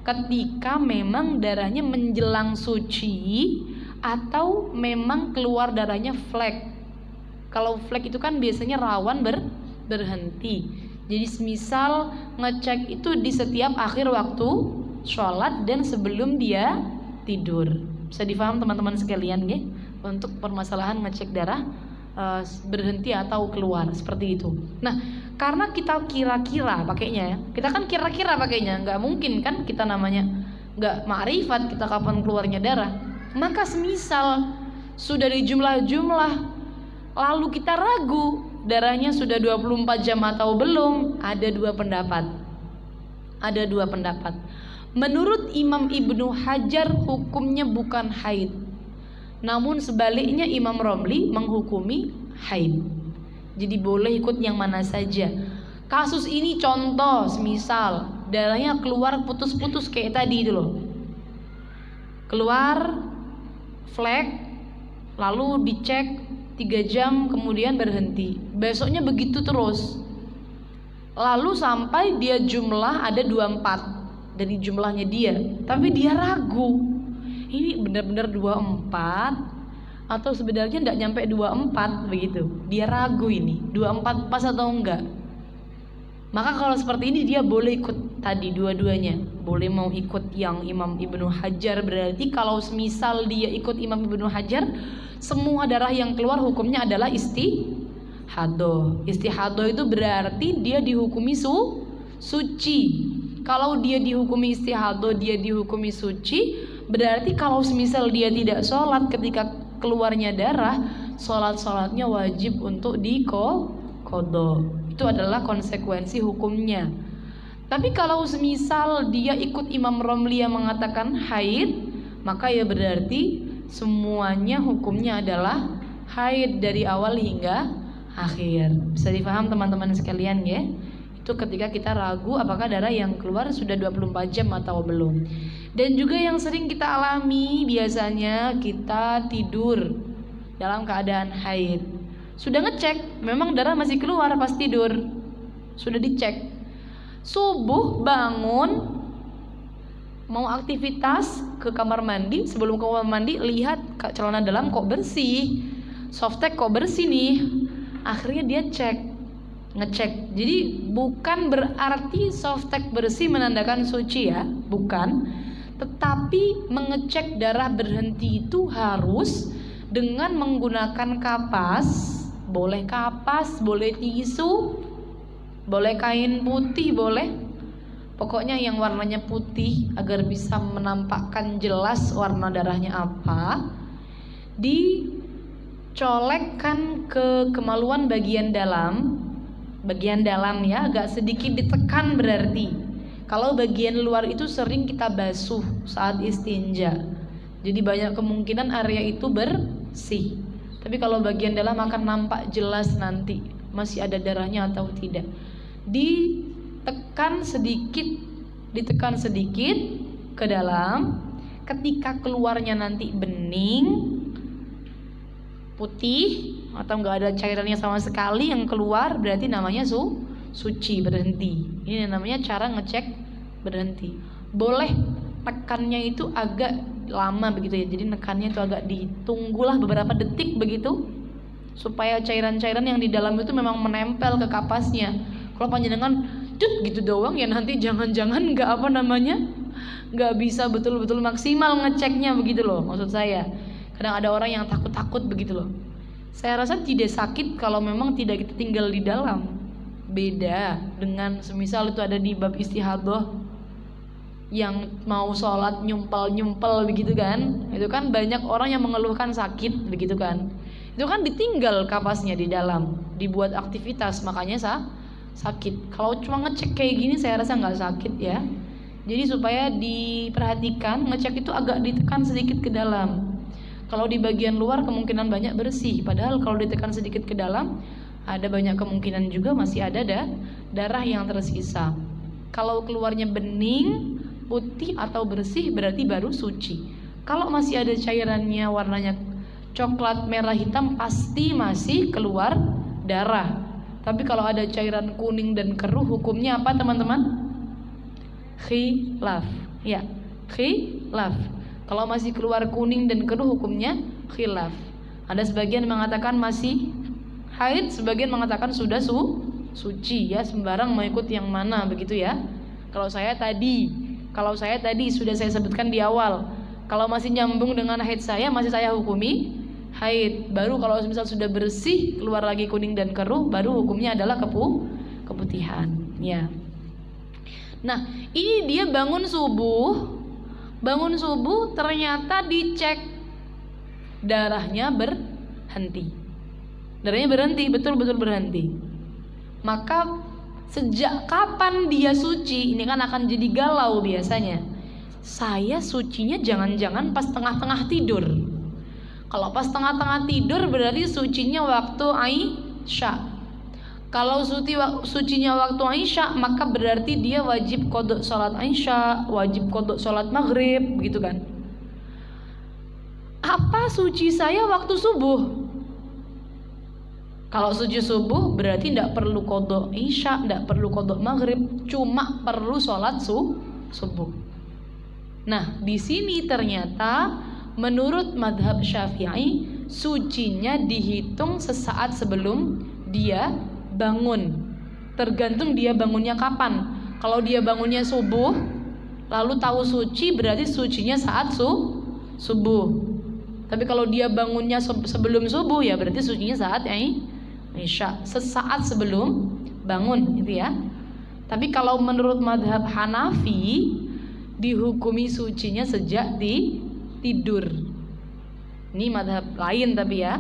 ketika memang darahnya menjelang suci atau memang keluar darahnya flek. Kalau flek itu kan biasanya rawan berhenti. Jadi semisal ngecek itu di setiap akhir waktu sholat dan sebelum dia tidur. Bisa difaham teman-teman sekalian ya? Untuk permasalahan ngecek darah berhenti atau keluar seperti itu. Nah, karena kita kira-kira pakainya ya, kita kan kira-kira pakainya, nggak mungkin kan kita namanya nggak ma'rifat kita kapan keluarnya darah. Maka semisal sudah di jumlah lalu kita ragu darahnya sudah 24 jam atau belum, ada dua pendapat. Menurut Imam Ibnu Hajar hukumnya bukan haid, namun sebaliknya Imam Romli menghukumi haid. Jadi boleh ikut yang mana saja. Kasus ini contoh, semisal darahnya keluar putus-putus kayak tadi itu loh, keluar flek, lalu dicek 3 jam kemudian berhenti, besoknya begitu terus, lalu sampai dia jumlah ada 24 dari jumlahnya dia, tapi dia ragu ini benar-benar 24 atau sebenarnya tidak nyampe 24 begitu. Dia ragu ini 24 pas atau enggak. Maka kalau seperti ini dia boleh ikut tadi dua-duanya. Boleh mau ikut yang Imam Ibnu Hajar, berarti kalau semisal dia ikut Imam Ibnu Hajar, semua darah yang keluar hukumnya adalah istihadoh. Istihadoh itu berarti dia dihukumi suci. Kalau dia dihukumi istihadoh, dia dihukumi suci, berarti kalau semisal dia tidak sholat ketika keluarnya darah, sholatnya wajib untuk diqadha. Itu adalah konsekuensi hukumnya. Tapi kalau semisal dia ikut Imam Romli yang mengatakan haid, maka ya berarti semuanya hukumnya adalah haid dari awal hingga akhir. Bisa dipaham teman-teman sekalian ya? Itu ketika kita ragu apakah darah yang keluar sudah 24 jam atau belum. Dan juga yang sering kita alami biasanya kita tidur dalam keadaan haid. Sudah ngecek, memang darah masih keluar pas tidur. Sudah dicek. Subuh bangun, mau aktivitas ke kamar mandi, sebelum ke kamar mandi lihat celana dalam kok bersih, softtek kok bersih nih. Akhirnya dia ngecek. Jadi bukan berarti softtek bersih menandakan suci ya, bukan. Tetapi mengecek darah berhenti itu harus dengan menggunakan kapas, boleh tisu, boleh kain putih, boleh. Pokoknya yang warnanya putih agar bisa menampakkan jelas warna darahnya apa. Dicolekkan ke kemaluan bagian dalam ya, agak sedikit ditekan berarti. Kalau bagian luar itu sering kita basuh saat istinja, jadi banyak kemungkinan area itu bersih. Tapi kalau bagian dalam akan nampak jelas nanti masih ada darahnya atau tidak. Ditekan sedikit ke dalam. Ketika keluarnya nanti bening, putih atau nggak ada cairannya sama sekali yang keluar, berarti namanya suci, berhenti. Ini namanya cara ngecek berhenti. Boleh tekannya itu agak lama begitu ya, jadi nekannya itu agak ditunggulah beberapa detik begitu, supaya cairan-cairan yang di dalam itu memang menempel ke kapasnya. Kalau panjenengan cut gitu doang ya, nanti jangan-jangan nggak bisa betul-betul maksimal ngeceknya begitu loh, maksud saya. Kadang ada orang yang takut-takut begitu loh. Saya rasa tidak sakit kalau memang tidak kita tinggal di dalam. Beda dengan semisal itu ada di bab istihadah, yang mau sholat nyumpel begitu kan. Itu kan banyak orang yang mengeluhkan sakit begitu kan. Itu kan ditinggal kapasnya di dalam, dibuat aktivitas, makanya sakit. Kalau cuma ngecek kayak gini saya rasa nggak sakit ya. Jadi supaya diperhatikan, ngecek itu agak ditekan sedikit ke dalam. Kalau di bagian luar kemungkinan banyak bersih, padahal kalau ditekan sedikit ke dalam ada banyak kemungkinan juga masih ada darah yang tersisa. Kalau keluarnya bening, putih atau bersih berarti baru suci. Kalau masih ada cairannya warnanya coklat, merah, hitam, pasti masih keluar darah. Tapi kalau ada cairan kuning dan keruh, hukumnya apa teman-teman? Khilaf. Ya, khilaf. Kalau masih keluar kuning dan keruh, hukumnya khilaf. Ada sebagian mengatakan masih haid, sebagian mengatakan sudah suci ya, sembarang mau ikut yang mana begitu ya. Kalau saya tadi sudah saya sebutkan di awal, kalau masih nyambung dengan haid masih saya hukumi haid. Baru kalau misal sudah bersih keluar lagi kuning dan keruh, baru hukumnya adalah keputihan ya. Nah, ini dia bangun subuh ternyata dicek darahnya berhenti, betul-betul berhenti. Maka sejak kapan dia suci? Ini kan akan jadi galau biasanya. Saya sucinya jangan-jangan pas tengah-tengah tidur. Kalau pas tengah-tengah tidur berarti sucinya waktu Aisyah. Kalau sucinya waktu Aisyah, maka berarti dia wajib qodok sholat Aisyah, wajib qodok sholat maghrib, begitu kan? Apa suci saya waktu subuh? Kalau suci subuh berarti tidak perlu qodok Isya, tidak perlu qodok maghrib, cuma perlu sholat subuh. Nah, di sini ternyata menurut madhab Syafi'i, sucinya dihitung sesaat sebelum dia bangun. Tergantung dia bangunnya kapan. Kalau dia bangunnya subuh, lalu tahu suci, berarti sucinya saat subuh. Tapi kalau dia bangunnya sebelum subuh, ya berarti sucinya saat Isya, sesaat sebelum bangun gitu ya. Tapi kalau menurut madhab Hanafi, dihukumi sucinya sejak tidur. Ini madhab lain tapi ya.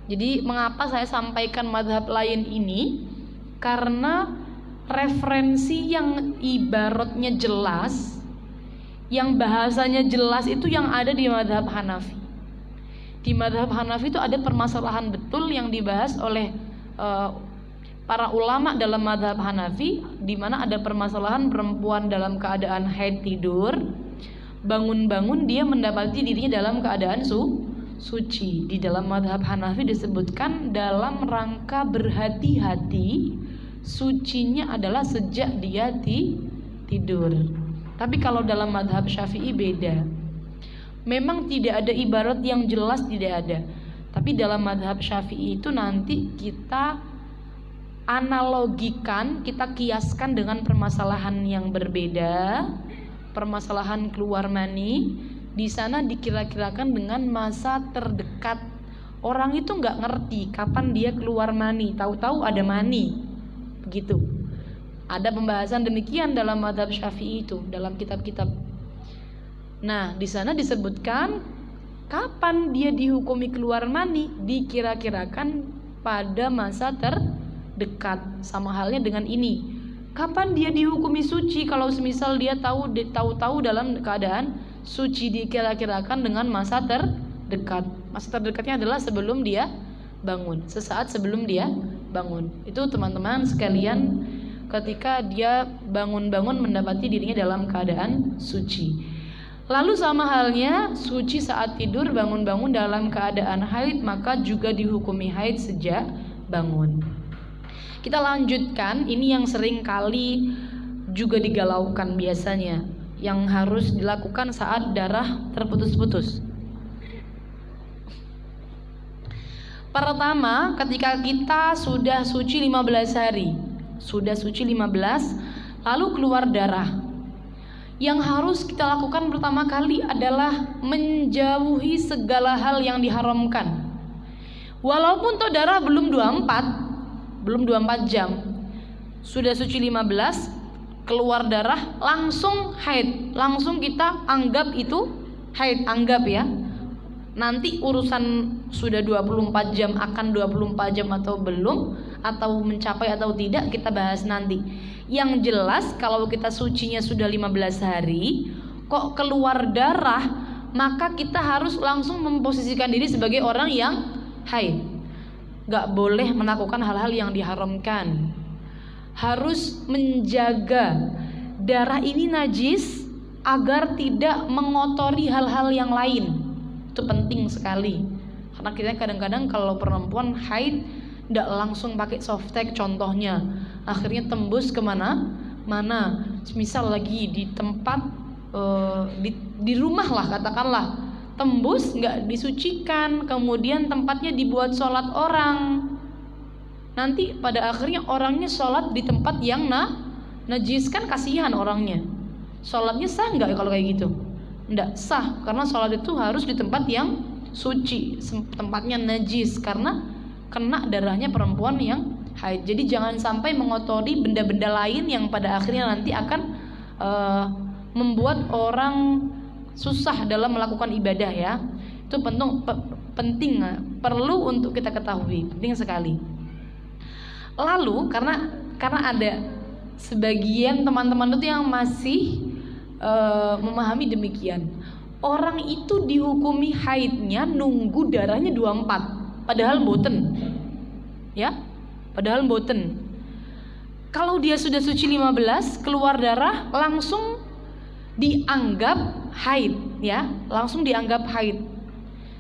Jadi mengapa saya sampaikan madhab lain ini? Karena referensi yang ibaratnya jelas, yang bahasanya jelas itu yang ada di madhab Hanafi. Di madhab Hanafi itu ada permasalahan betul yang dibahas oleh para ulama dalam madhab Hanafi, di mana ada permasalahan perempuan dalam keadaan haid tidur, bangun-bangun dia mendapati dirinya dalam keadaan suci. Di dalam mazhab Hanafi disebutkan dalam rangka berhati-hati, sucinya adalah sejak dia tidur. Tapi kalau dalam mazhab Syafi'i beda. Memang tidak ada ibarat yang jelas, tidak ada. Tapi dalam mazhab Syafi'i itu nanti kita analogikan, kita kiaskan dengan permasalahan yang berbeda. Permasalahan keluar mani, di sana dikira-kirakan dengan masa terdekat. Orang itu nggak ngerti kapan dia keluar mani, tahu-tahu ada mani, begitu. Ada pembahasan demikian dalam mazhab Syafi'i itu, dalam kitab-kitab. Nah, di sana disebutkan kapan dia dihukumi keluar mani, dikira-kirakan pada masa terdekat. Sama halnya dengan ini. Kapan dia dihukumi suci? Kalau semisal dia tahu-tahu dalam keadaan suci, dikira-kirakan dengan masa terdekat. Masa terdekatnya adalah sebelum dia bangun, sesaat sebelum dia bangun. Itu teman-teman sekalian, ketika dia bangun-bangun mendapati dirinya dalam keadaan suci. Lalu sama halnya suci saat tidur, bangun-bangun dalam keadaan haid, maka juga dihukumi haid sejak bangun. Kita lanjutkan, ini yang sering kali juga digalaukan biasanya, yang harus dilakukan saat darah terputus-putus. Pertama, ketika kita sudah suci 15 hari, lalu keluar darah, yang harus kita lakukan pertama kali adalah menjauhi segala hal yang diharamkan. Walaupun toh darah belum 24 jam, sudah suci 15, keluar darah langsung haid, langsung kita anggap itu haid, anggap ya. Nanti urusan sudah 24 jam, akan 24 jam atau belum, atau mencapai atau tidak, kita bahas nanti. Yang jelas kalau kita sucinya sudah 15 hari kok keluar darah, maka kita harus langsung memposisikan diri sebagai orang yang haid. Gak boleh melakukan hal-hal yang diharamkan. Harus menjaga darah ini najis agar tidak mengotori hal-hal yang lain. Itu penting sekali. Karena kita kadang-kadang kalau perempuan haid tidak langsung pakai softtek contohnya, akhirnya tembus kemana-mana. Misal lagi di tempat di rumah lah katakanlah, tembus nggak disucikan, kemudian tempatnya dibuat sholat orang, nanti pada akhirnya orangnya sholat di tempat yang najis, kan kasihan orangnya. Sholatnya sah nggak kalau kayak gitu? Nggak sah, karena sholat itu harus di tempat yang suci, tempatnya najis, karena kena darahnya perempuan yang haid. Jadi jangan sampai mengotori benda-benda lain yang pada akhirnya nanti akan membuat orang susah dalam melakukan ibadah ya. Itu penting, perlu untuk kita ketahui, penting sekali. Lalu karena ada sebagian teman-teman itu yang masih memahami demikian, orang itu dihukumi haidnya nunggu darahnya 24, padahal boten ya, padahal boten. Kalau dia sudah suci 15, keluar darah langsung dianggap haid ya, langsung dianggap haid.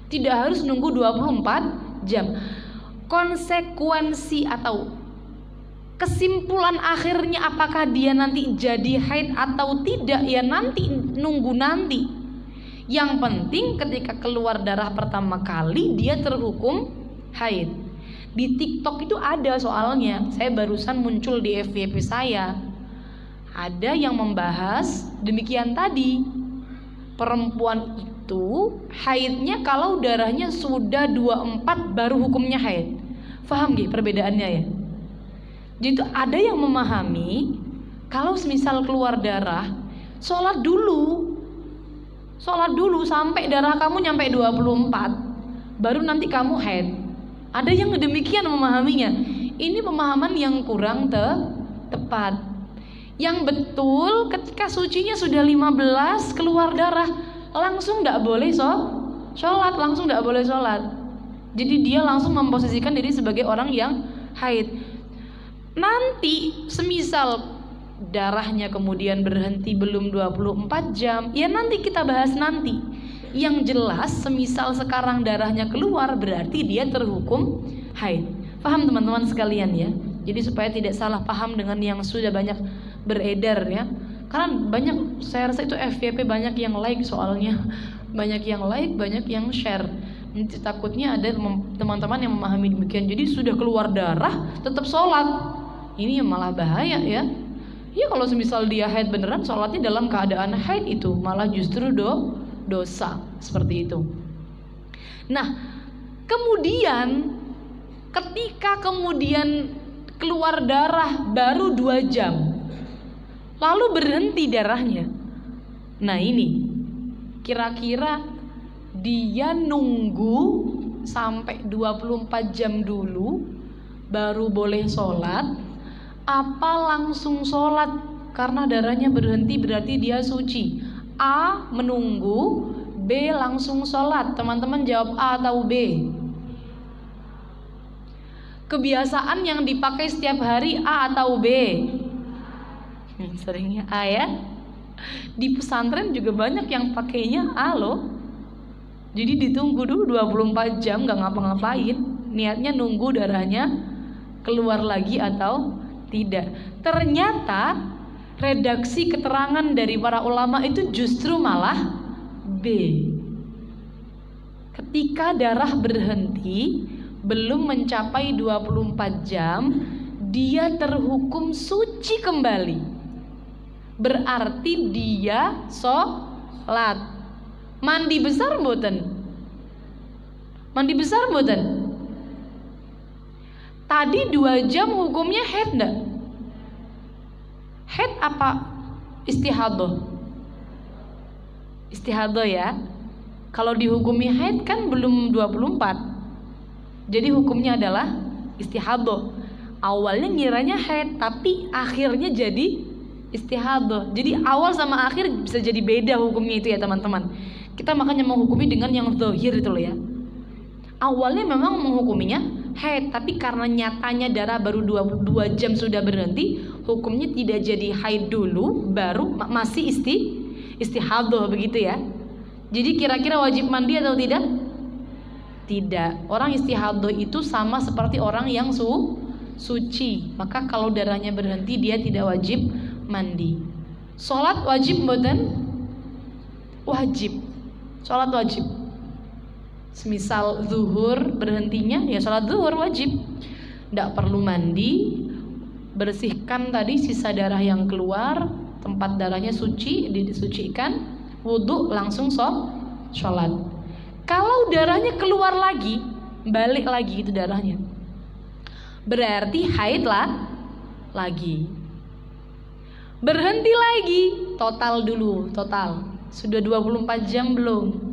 Tidak harus nunggu 24 jam. Konsekuensi atau kesimpulan akhirnya apakah dia nanti jadi haid atau tidak ya nanti nunggu nanti. Yang penting ketika keluar darah pertama kali dia terhukum haid. Di TikTok itu ada soalnya, saya barusan muncul di FYP saya. Ada yang membahas demikian tadi. Perempuan itu haidnya kalau darahnya sudah 24 baru hukumnya haid. Faham gak perbedaannya ya? Jadi ada yang memahami kalau semisal keluar darah, sholat dulu sampai darah kamu nyampe 24, baru nanti kamu haid. Ada yang demikian memahaminya. Ini pemahaman yang kurang tepat. Yang betul ketika sucinya sudah 15 keluar darah langsung tidak boleh sholat, langsung tidak boleh sholat. Jadi dia langsung memposisikan diri sebagai orang yang haid. Nanti semisal darahnya kemudian berhenti belum 24 jam, ya nanti kita bahas nanti. Yang jelas semisal sekarang darahnya keluar berarti dia terhukum haid. Paham teman-teman sekalian ya? Jadi supaya tidak salah paham dengan yang sudah banyak beredar ya. Karena banyak, saya rasa itu FYP banyak yang like soalnya. Banyak yang like, banyak yang share. Nanti takutnya ada teman-teman yang memahami demikian. Jadi sudah keluar darah tetap sholat. Ini yang malah bahaya ya. Ya kalau semisal dia haid beneran, sholatnya dalam keadaan haid itu malah justru dosa seperti itu. Nah, kemudian ketika kemudian keluar darah baru 2 jam, lalu berhenti darahnya. Nah ini, kira-kira dia nunggu sampai 24 jam dulu baru boleh sholat, apa langsung sholat karena darahnya berhenti berarti dia suci? A. Menunggu, B. Langsung sholat. Teman-teman jawab A atau B? Kebiasaan yang dipakai setiap hari A atau B? Seringnya A ya. Di pesantren juga banyak yang pakainya A loh. Jadi ditunggu dulu 24 jam gak ngapa-ngapain. Niatnya nunggu darahnya keluar lagi atau tidak. Ternyata redaksi keterangan dari para ulama itu justru malah B. Ketika darah berhenti belum mencapai 24 jam, dia terhukum suci kembali. Berarti dia sholat. Mandi besar mboten? Mandi besar mboten? Tadi 2 jam hukumnya haid enggak? Haid apa istihadah? Istihadah ya. Kalau dihukumi haid kan belum 24. Jadi hukumnya adalah istihadah. Awalnya ngiranya haid, tapi akhirnya jadi istihadah. Jadi awal sama akhir bisa jadi beda hukumnya itu ya teman-teman. Kita makanya menghukumi dengan yang zahir itu loh ya. Awalnya memang menghukuminya haid, tapi karena nyatanya darah baru 2 jam sudah berhenti, hukumnya tidak jadi haid dulu, baru masih istihadah begitu ya. Jadi kira-kira wajib mandi atau tidak? Tidak. Orang istihadah itu sama seperti orang yang suci. Maka kalau darahnya berhenti dia tidak wajib mandi. Sholat wajib mboten? Wajib. Sholat wajib. Semisal zuhur berhentinya ya sholat zuhur wajib. Tidak perlu mandi. Bersihkan tadi sisa darah yang keluar, tempat darahnya suci, disucikan, wudhu langsung sholat. Kalau darahnya keluar lagi, balik lagi itu darahnya, berarti haid lagi. Berhenti lagi, total dulu, total. Sudah 24 jam belum?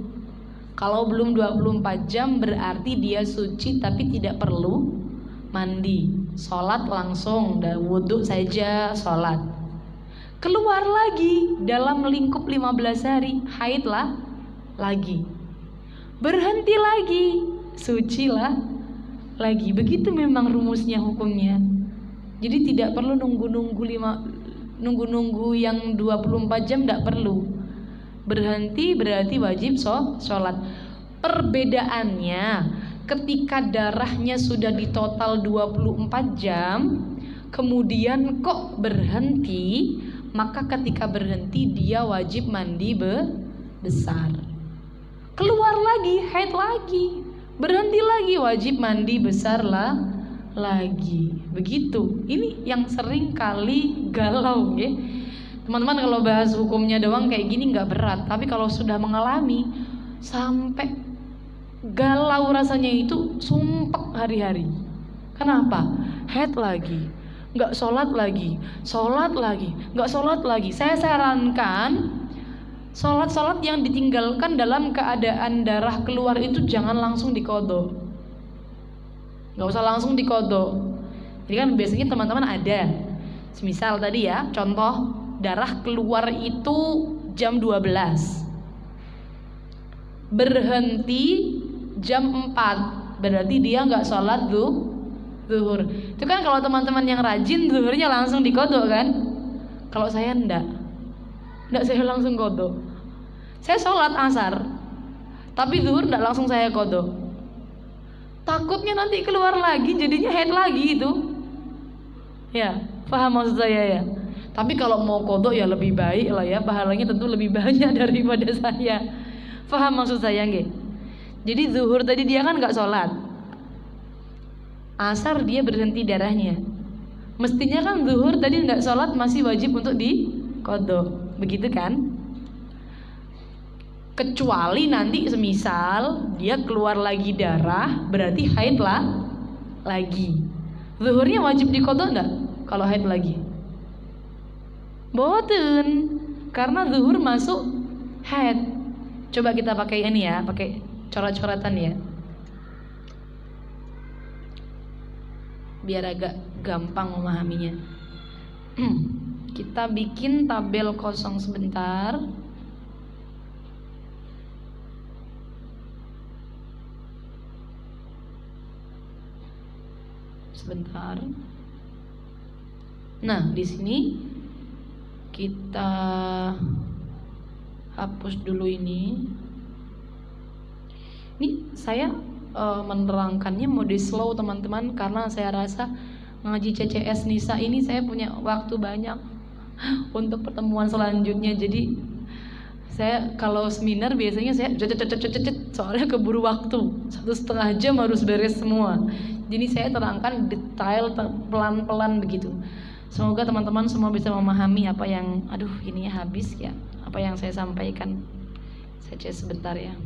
Kalau belum 24 jam berarti dia suci tapi tidak perlu mandi. Sholat langsung, dan wudhu saja sholat. Keluar lagi dalam lingkup 15 hari, haid lagi. Berhenti lagi, suci lagi. Begitu memang rumusnya hukumnya. Jadi tidak perlu nunggu yang 24 jam, tidak perlu. Berhenti berarti wajib sholat. Perbedaannya ketika darahnya sudah di total 24 jam kemudian kok berhenti, maka ketika berhenti dia wajib mandi besar. Keluar lagi, haid lagi. Berhenti lagi, wajib mandi besar lagi. Begitu. Ini yang sering kali galau ya. Teman-teman kalau bahas hukumnya doang kayak gini nggak berat, tapi kalau sudah mengalami sampai galau rasanya itu sumpek hari-hari. Kenapa? Haid lagi, nggak sholat lagi, nggak sholat lagi. Saya sarankan sholat yang ditinggalkan dalam keadaan darah keluar itu jangan langsung diqodho. Nggak usah langsung diqodho. Jadi kan biasanya teman-teman ada, semisal tadi ya, contoh darah keluar itu jam 12, berhenti jam 4, berarti dia nggak sholat zuhur. Itu kan kalau teman-teman yang rajin zuhurnya langsung diqodho kan, Kalau saya enggak, saya langsung qadha. Saya sholat asar, tapi zuhur enggak langsung saya qadha. Takutnya nanti keluar lagi jadinya haid lagi itu. Ya, paham maksud saya ya. Tapi kalau mau qadha ya lebih baik lah ya, pahalanya tentu lebih banyak daripada saya. Paham maksud saya nggih? Jadi zuhur tadi dia kan enggak sholat, asar dia berhenti darahnya. Mestinya kan zuhur tadi enggak sholat masih wajib untuk diqadha, begitu kan? Kecuali nanti semisal dia keluar lagi darah, berarti haid lah lagi. Zuhurnya wajib diqadha enggak kalau haid lagi? Boten, karena zuhur masuk haid. Coba kita pakai ini ya, pakai coret-coretan ya, biar agak gampang memahaminya. Kita bikin tabel kosong sebentar. Nah, di sini kita hapus dulu ini. Ini saya menerangkannya mode slow teman-teman, karena saya rasa ngaji CCS Nisa ini saya punya waktu banyak untuk pertemuan selanjutnya. Jadi saya kalau seminar biasanya saya soalnya keburu waktu, 1,5 jam harus beres semua. Jadi saya terangkan detail pelan-pelan begitu. Semoga teman-teman semua bisa memahami apa yang ininya habis ya, apa yang saya sampaikan. Saya cek sebentar ya.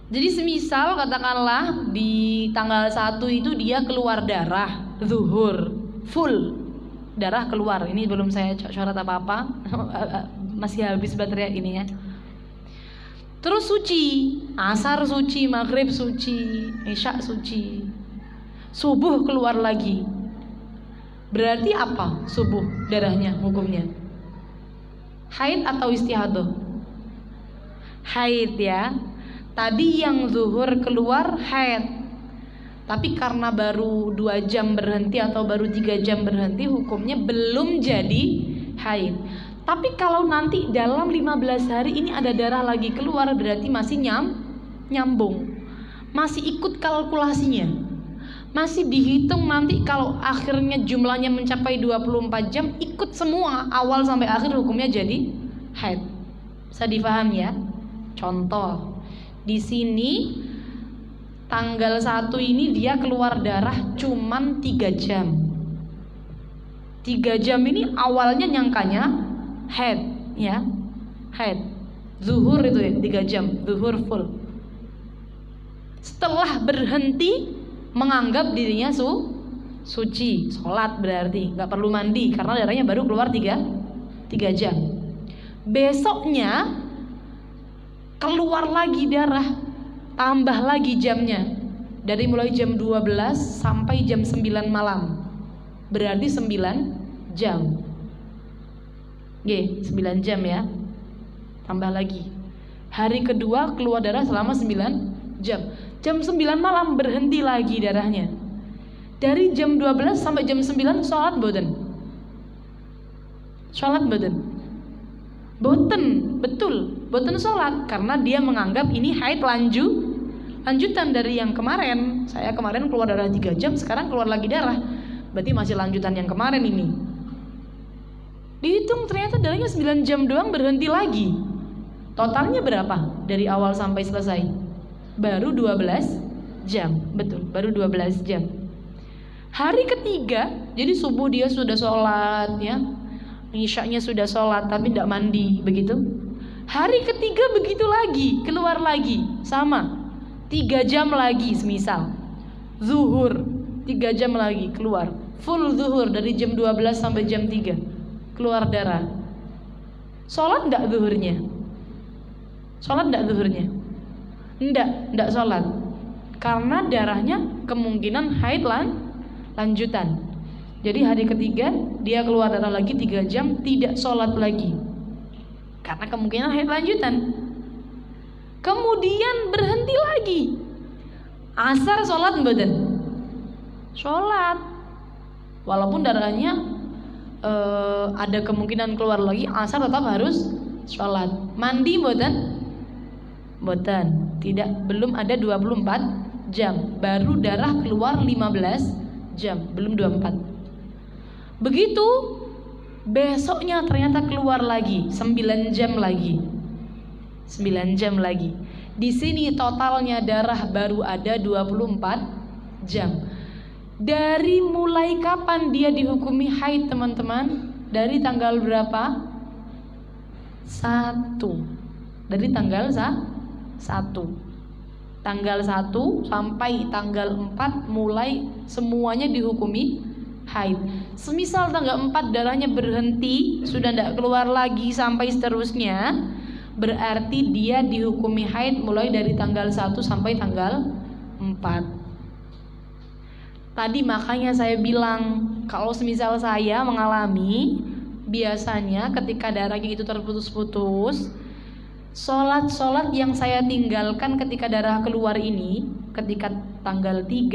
Jadi semisal katakanlah di tanggal 1 itu dia keluar darah, zuhur, full darah keluar. Ini belum saya coret apa-apa, masih habis baterai ini ya. Terus suci, asar suci, maghrib suci, isya suci, subuh keluar lagi. Berarti apa subuh darahnya hukumnya? Haid atau istihadah? Haid ya. Tadi yang zuhur keluar haid, tapi karena baru 2 jam berhenti atau baru 3 jam berhenti, hukumnya belum jadi haid. Tapi kalau nanti dalam 15 hari ini ada darah lagi keluar, berarti masih nyambung, masih ikut kalkulasinya, masih dihitung nanti kalau akhirnya jumlahnya mencapai 24 jam, ikut semua awal sampai akhir, hukumnya jadi haid. Bisa difahami ya? Contoh, di sini tanggal 1 ini dia keluar darah cuman 3 jam. 3 jam ini awalnya nyangkanya haid ya, haid. Zuhur itu ya 3 jam, zuhur full. Setelah berhenti menganggap dirinya suci, sholat berarti nggak perlu mandi karena darahnya baru keluar 3 jam. Besoknya keluar lagi darah, tambah lagi jamnya, dari mulai jam 12 sampai jam 9 malam, berarti 9 jam. 9 jam ya, tambah lagi. Hari kedua keluar darah selama 9 jam. Jam 9 malam berhenti lagi darahnya. Dari jam 12 sampai jam 9 sholat boten? Sholat boten? Boten, betul, boten sholat, karena dia menganggap ini haid lanjutan dari yang kemarin. Saya kemarin keluar darah 3 jam, sekarang keluar lagi darah, berarti masih lanjutan yang kemarin ini. Dihitung ternyata darahnya 9 jam doang, berhenti lagi. Totalnya berapa dari awal sampai selesai? Baru 12 jam, betul, baru 12 jam. Hari ketiga, jadi subuh dia sudah sholat ya, isyaknya sudah sholat tapi tidak mandi begitu. Hari ketiga begitu lagi, keluar lagi, sama 3 jam lagi, semisal zuhur 3 jam lagi keluar, full zuhur dari jam 12 sampai jam 3 keluar darah. Sholat enggak zuhurnya? Sholat enggak zuhurnya? Enggak sholat, karena darahnya kemungkinan haid lanjutan. Jadi hari ketiga dia keluar darah lagi 3 jam, tidak sholat lagi karena kemungkinan haid lanjutan. Kemudian berhenti lagi, asar sholat mboten? Sholat. Walaupun darahnya ada kemungkinan keluar lagi, asar tetap harus sholat. Mandi mboten? Mboten. Tidak, belum ada 24 jam. Baru darah keluar 15 jam, belum 24. Begitu besoknya ternyata keluar lagi 9 jam lagi. 9 jam lagi. Di sini totalnya darah baru ada 24 jam. Dari mulai kapan dia dihukumi haid, teman-teman? Dari tanggal berapa? 1. Dari tanggal 1. Tanggal 1 sampai tanggal 4 mulai semuanya dihukumi haid. Semisal tanggal 4 darahnya berhenti, sudah tidak keluar lagi sampai seterusnya, berarti dia dihukumi haid mulai dari tanggal 1 sampai tanggal 4. Tadi makanya saya bilang, kalau semisal saya mengalami, biasanya ketika darahnya itu terputus-putus, sholat yang saya tinggalkan ketika darah keluar ini, ketika tanggal 1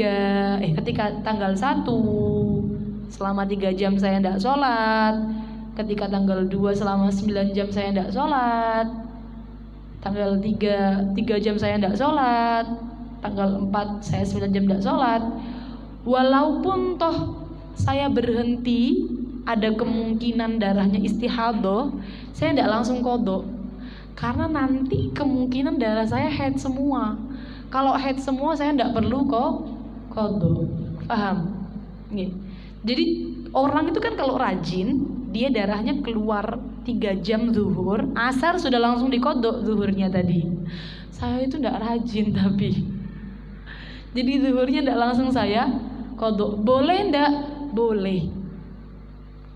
selama 3 jam saya tidak sholat, ketika tanggal 2 selama 9 jam saya tidak sholat, tanggal 3 jam saya tidak sholat, tanggal 4 saya 9 jam tidak sholat. Walaupun toh saya berhenti, ada kemungkinan darahnya istihadah, saya tidak langsung qadha, karena nanti kemungkinan darah saya haid semua. Kalau haid semua saya tidak perlu qadha. Paham? Jadi orang itu kan kalau rajin, dia darahnya keluar 3 jam zuhur, asar sudah langsung diqadha zuhurnya tadi. Saya itu tidak rajin tapi. Jadi zuhurnya tidak langsung saya qadha. Boleh ndak? Boleh.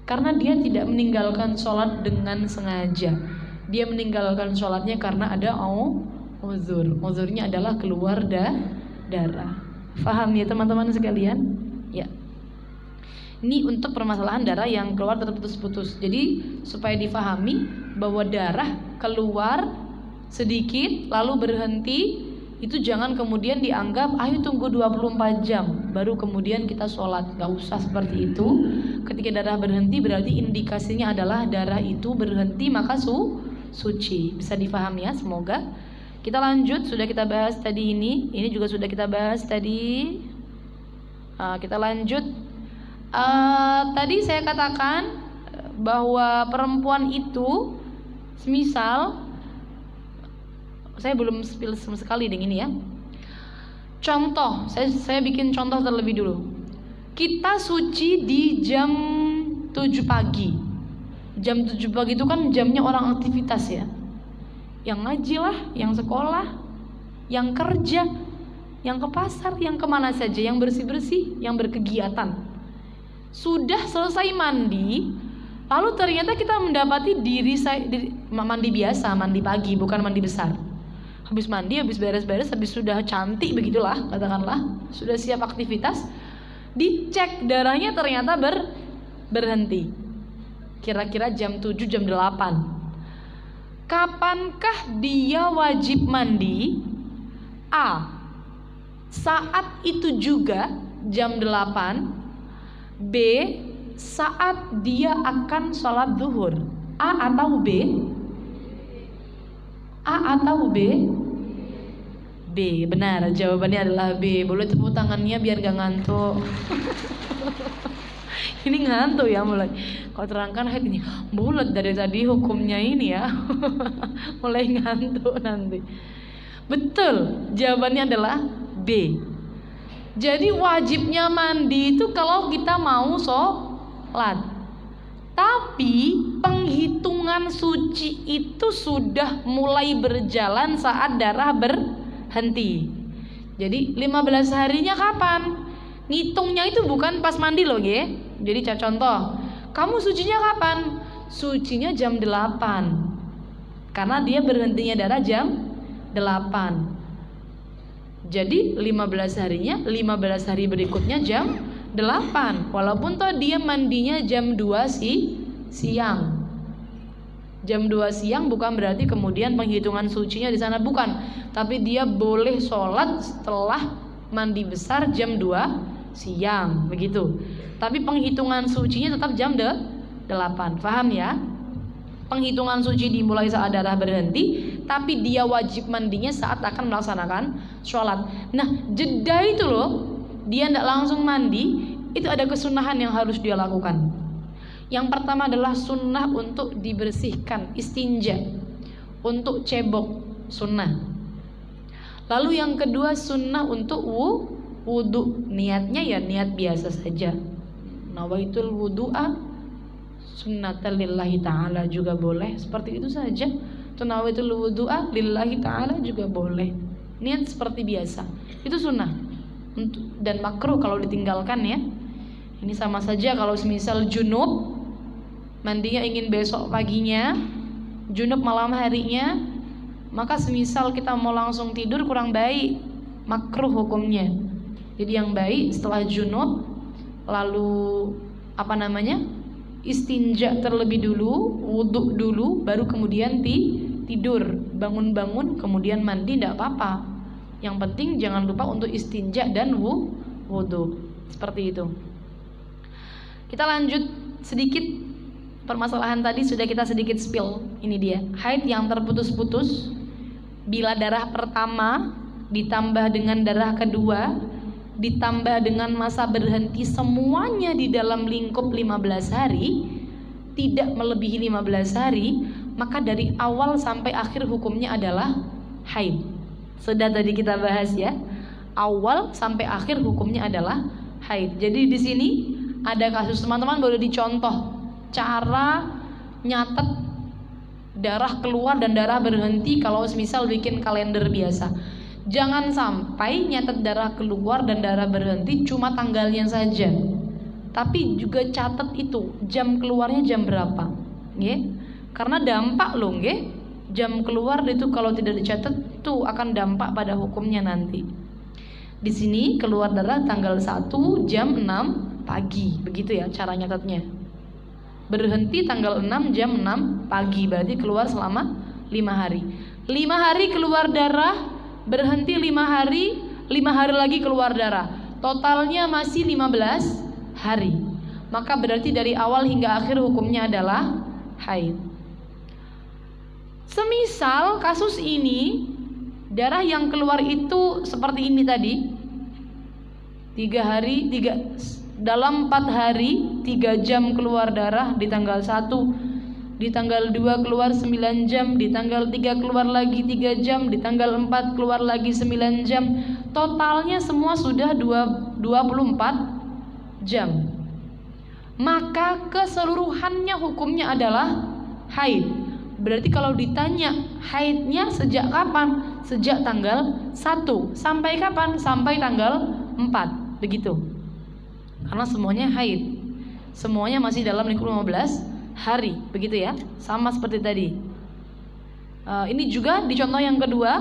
Karena dia tidak meninggalkan sholat dengan sengaja. Dia meninggalkan sholatnya karena ada uzur. Uzurnya adalah keluar darah. Faham ya teman-teman sekalian? Ya. Ini untuk permasalahan darah yang keluar terputus-putus. Jadi supaya difahami bahwa darah keluar sedikit lalu berhenti, itu jangan kemudian dianggap ayo tunggu 24 jam baru kemudian kita sholat. Gak usah seperti itu. Ketika darah berhenti berarti indikasinya adalah darah itu berhenti maka suci. Bisa difahami ya, semoga. Kita lanjut, sudah kita bahas tadi ini juga sudah kita bahas tadi. Kita lanjut. Tadi saya katakan bahwa perempuan itu semisal, saya belum spill sama sekali dengan ini ya. Contoh, saya bikin contoh terlebih dulu. Kita suci di jam 7 pagi. Jam 7 pagi itu kan jamnya orang aktivitas ya. Yang ngaji lah, yang sekolah, yang kerja, yang ke pasar, yang kemana saja, yang bersih-bersih, yang berkegiatan. Sudah selesai mandi, lalu ternyata kita mendapati mandi biasa, mandi pagi, bukan mandi besar. Habis mandi, habis beres-beres, habis sudah cantik begitulah, katakanlah, sudah siap aktivitas, dicek darahnya ternyata berhenti. Kira-kira jam 7, jam 8. Kapankah dia wajib mandi? A. Saat itu juga jam 8. B. Saat dia akan sholat zuhur. A atau B? A atau B? B, benar, jawabannya adalah B. Boleh tepuk tangannya biar gak ngantuk. Ini ngantuk ya mulai. Kalau terangkan haid ini bulat dari tadi hukumnya ini ya. Mulai ngantuk nanti. Betul, jawabannya adalah B. Jadi wajibnya mandi itu kalau kita mau sholat. Tapi penghitungan suci itu sudah mulai berjalan saat darah berhenti. Jadi 15 harinya kapan? Ngitungnya itu bukan pas mandi loh ya. Jadi contoh, kamu sucinya kapan? Sucinya jam 8. Karena dia berhentinya darah jam 8. Jadi 15 harinya, 15 hari berikutnya jam 8. Walaupun toh dia mandinya jam 2 siang. Jam 2 siang bukan berarti kemudian penghitungan sucinya di sana, bukan. Tapi dia boleh sholat setelah mandi besar jam 2 siang, begitu. Tapi penghitungan sucinya tetap jam 8. Paham ya? Penghitungan suci dimulai saat darah berhenti, tapi dia wajib mandinya saat akan melaksanakan sholat. Nah, jeda itu loh, dia tidak langsung mandi, itu ada kesunahan yang harus dia lakukan. Yang pertama adalah sunnah untuk dibersihkan, istinja, untuk cebok, sunnah. Lalu yang kedua sunnah untuk wudu. Niatnya ya niat biasa saja, nawaitul wudu'a sunnatan lillahi ta'ala juga boleh, seperti itu saja. Tunawaitul wudu'a lillahi ta'ala juga boleh, niat seperti biasa, itu sunnah. Dan makruh kalau ditinggalkan ya. Ini sama saja kalau semisal junub, mandinya ingin besok paginya, junub malam harinya, maka semisal kita mau langsung tidur kurang baik, makruh hukumnya. Jadi yang baik setelah junub, lalu istinja terlebih dulu, wudhu dulu, baru kemudian tidur, bangun-bangun kemudian mandi, tidak apa-apa. Yang penting jangan lupa untuk istinja dan wudhu, seperti itu. Kita lanjut sedikit, permasalahan tadi sudah kita sedikit spill. Ini dia, haid yang terputus-putus bila darah pertama ditambah dengan darah kedua ditambah dengan masa berhenti semuanya di dalam lingkup 15 hari, tidak melebihi 15 hari, maka dari awal sampai akhir hukumnya adalah haid. Sudah tadi kita bahas ya, awal sampai akhir hukumnya adalah haid. Jadi di sini ada kasus, teman-teman boleh dicontoh cara nyatet darah keluar dan darah berhenti kalau misal bikin kalender biasa. Jangan sampai nyatet darah keluar dan darah berhenti cuma tanggalnya saja, tapi juga catat itu jam keluarnya jam berapa, nge? Karena dampak loh, nge? Jam keluar itu kalau tidak dicatat tuh akan dampak pada hukumnya nanti. Di sini keluar darah tanggal 1 jam 6 pagi, begitu ya cara nyatatnya. Berhenti tanggal 6 jam 6 pagi, berarti keluar selama 5 hari. 5 hari keluar darah, berhenti 5 hari, 5 hari lagi keluar darah, totalnya masih 15 hari. Maka berarti dari awal hingga akhir hukumnya adalah haid. Semisal kasus ini darah yang keluar itu seperti ini tadi, 4 hari 3 jam keluar darah di tanggal 1, di tanggal 2 keluar 9 jam, di tanggal 3 keluar lagi 3 jam, di tanggal 4 keluar lagi 9 jam. Totalnya semua sudah 24 jam. Maka keseluruhannya hukumnya adalah haid. Berarti kalau ditanya haidnya sejak kapan? Sejak tanggal 1 sampai kapan? Sampai tanggal 4, begitu. Karena semuanya haid, semuanya masih dalam lingkup 15 hari, begitu ya, sama seperti tadi. Ini juga di contoh yang kedua,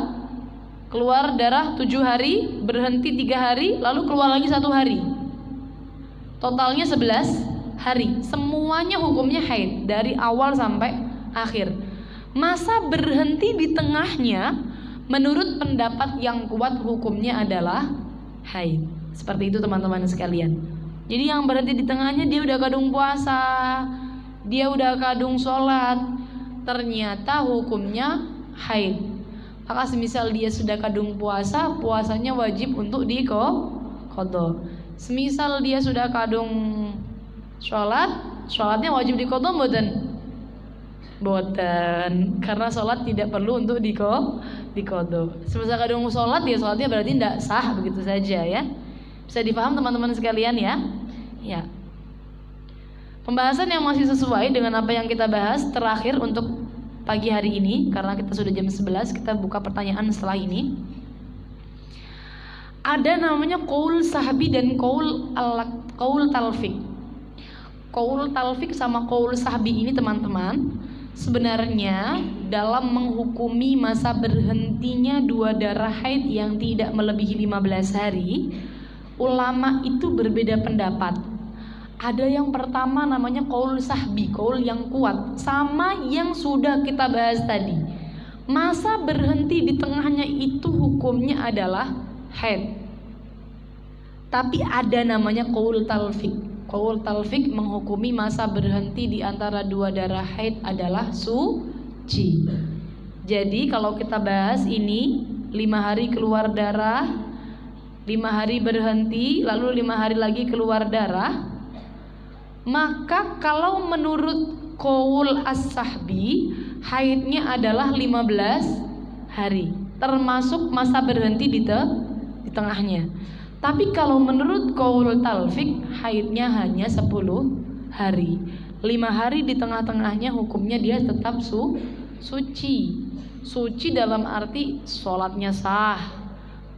keluar darah 7 hari, berhenti 3 hari, lalu keluar lagi 1 hari, totalnya 11 hari. Semuanya hukumnya haid dari awal sampai akhir. Masa berhenti di tengahnya menurut pendapat yang kuat hukumnya adalah haid. Seperti itu teman-teman sekalian. Jadi yang berhenti di tengahnya dia udah kadung puasa, dia udah kadung sholat, ternyata hukumnya haid. Maka semisal dia sudah kadung puasa, puasanya wajib untuk diqadha. Semisal dia sudah kadung sholat, sholatnya wajib diqadha mboten? Mboten, karena sholat tidak perlu untuk diqadha. Semisal kadung sholat, ya sholatnya berarti tidak sah, begitu saja ya. Bisa dipaham teman-teman sekalian ya? Ya. Pembahasan yang masih sesuai dengan apa yang kita bahas terakhir untuk pagi hari ini, karena kita sudah jam 11, kita buka pertanyaan setelah ini. Ada namanya qaul sahbi dan qaul talfik. Qaul talfik sama qaul sahbi ini teman-teman, sebenarnya dalam menghukumi masa berhentinya 2 darah haid yang tidak melebihi 15 hari, ulama itu berbeda pendapat. Ada yang pertama namanya qaul sahbi, qaul yang kuat, sama yang sudah kita bahas tadi. Masa berhenti di tengahnya itu hukumnya adalah haid. Tapi ada namanya qaul talfik. Qaul talfik menghukumi masa berhenti di antara dua darah haid adalah suci. Jadi kalau kita bahas ini 5 hari keluar darah, 5 hari berhenti, lalu 5 hari lagi keluar darah, maka kalau menurut qaul as-sahbi haidnya adalah 15 hari, termasuk masa berhenti di tengahnya. Tapi kalau menurut qaul talfik haidnya hanya 10 hari. 5 hari di tengah-tengahnya hukumnya dia tetap suci. Suci dalam arti sholatnya sah,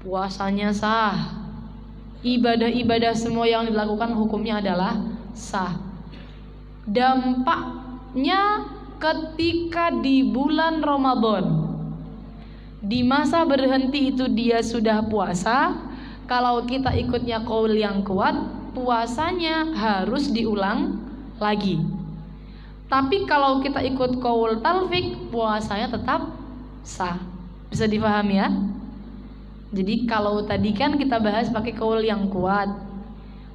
puasanya sah, ibadah-ibadah semua yang dilakukan hukumnya adalah sah. Dampaknya ketika di bulan Ramadan, di masa berhenti itu dia sudah puasa. Kalau kita ikutnya qaul yang kuat, puasanya harus diulang lagi. Tapi kalau kita ikut qaul talfik, puasanya tetap sah. Bisa dipahami ya? Jadi kalau tadi kan kita bahas pakai qaul yang kuat,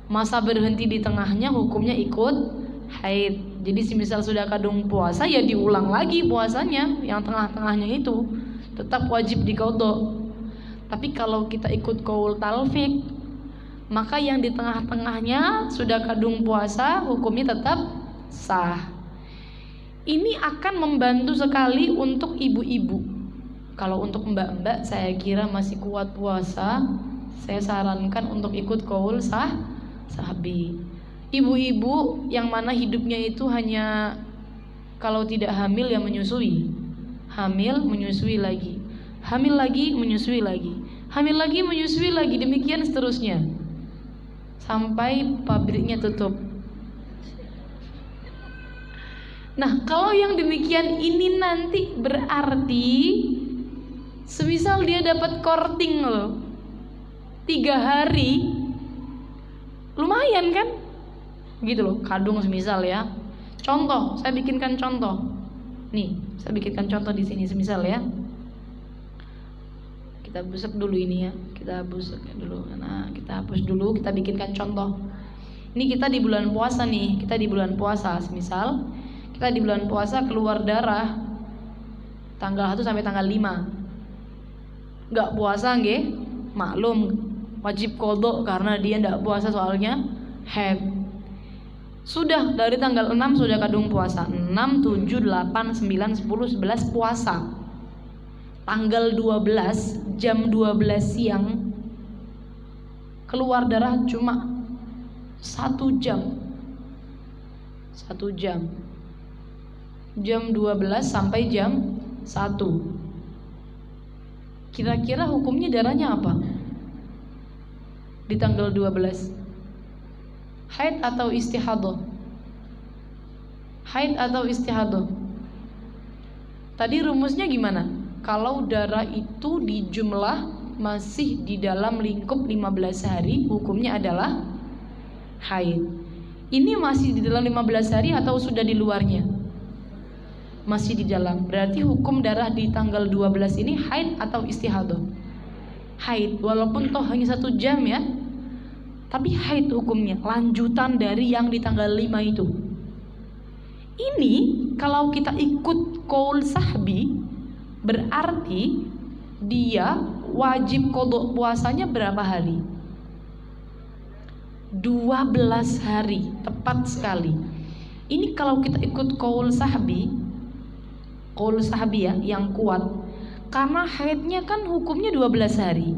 masa berhenti di tengahnya hukumnya ikut haid. Jadi semisal sudah kadung puasa ya diulang lagi puasanya, yang tengah-tengahnya itu tetap wajib diqadha. Tapi kalau kita ikut qaul talfik, maka yang di tengah-tengahnya sudah kadung puasa hukumnya tetap sah. Ini akan membantu sekali untuk ibu-ibu. Kalau untuk mbak-mbak saya kira masih kuat puasa, saya sarankan untuk ikut qaul sahbi. Ibu-ibu yang mana hidupnya itu hanya kalau tidak hamil ya menyusui, hamil menyusui lagi, hamil lagi menyusui lagi, hamil lagi menyusui lagi, demikian seterusnya sampai pabriknya tutup. Nah kalau yang demikian ini nanti berarti semisal dia dapat korting loh 3 hari, lumayan kan gitu loh, kadung semisal ya. Contoh, saya bikinkan contoh. Nih, saya bikinkan contoh di sini semisal ya. Kita busuk dulu ini ya. Kita busuk dulu. Nah, kita hapus dulu, kita bikinkan contoh. Ini kita di bulan puasa nih, kita di bulan puasa. Semisal kita di bulan puasa keluar darah tanggal 1 sampai tanggal 5. Enggak puasa nggih? Maklum, wajib qadha karena dia enggak puasa soalnya haid. Sudah dari tanggal 6 sudah kadung puasa, 6, 7, 8, 9, 10, 11 puasa. Tanggal 12 jam 12 siang keluar darah cuma 1 jam. 1 jam. Jam 12 sampai jam 1. Kira-kira hukumnya darahnya apa? Di tanggal 12. Haid atau istihadah? Haid atau istihadah? Tadi rumusnya gimana? Kalau darah itu di jumlah masih di dalam lingkup 15 hari, hukumnya adalah haid. Ini masih di dalam 15 hari atau sudah di luarnya? Masih di dalam. Berarti hukum darah di tanggal 12 ini haid atau istihadah? Haid, walaupun toh hanya 1 jam ya, tapi haid hukumnya, lanjutan dari yang di tanggal 5 itu. Ini kalau kita ikut qaul sahbi, berarti dia wajib qadha puasanya berapa hari? 12 hari, tepat sekali. Ini kalau kita ikut qaul sahbi ya, yang kuat. Karena haidnya kan hukumnya 12 hari.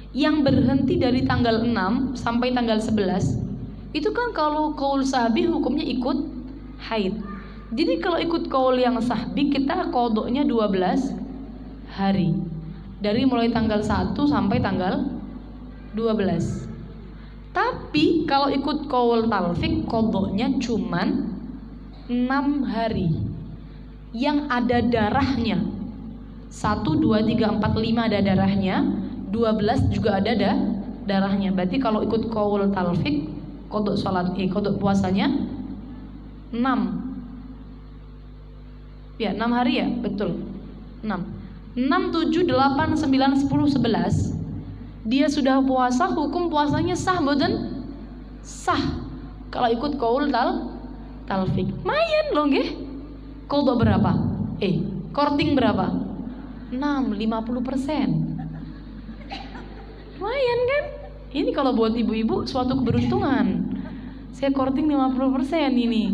Yang berhenti dari tanggal 6 sampai tanggal 11 itu kan kalau qaul sahbi hukumnya ikut haid. Jadi kalau ikut qaul yang sahbi kita qadhanya 12 hari. Dari mulai tanggal 1 sampai tanggal 12. Tapi kalau ikut qaul talfik qadhanya cuman 6 hari. Yang ada darahnya 1, 2, 3, 4, 5 ada darahnya, 12 juga ada darahnya. Berarti kalau ikut qaul talfik qadha qadha puasanya 6. Ya, 6 hari ya, betul. 6. 6, 7, 8, 9, 10, 11. dia sudah puasa, hukum puasanya sah boten? Sah. Kalau ikut qaul talfik. Mayan loh nggih. Qadha berapa? Korting berapa? 50%. Lumayan kan? Ini kalau buat ibu-ibu suatu keberuntungan. Saya korting 50% ini.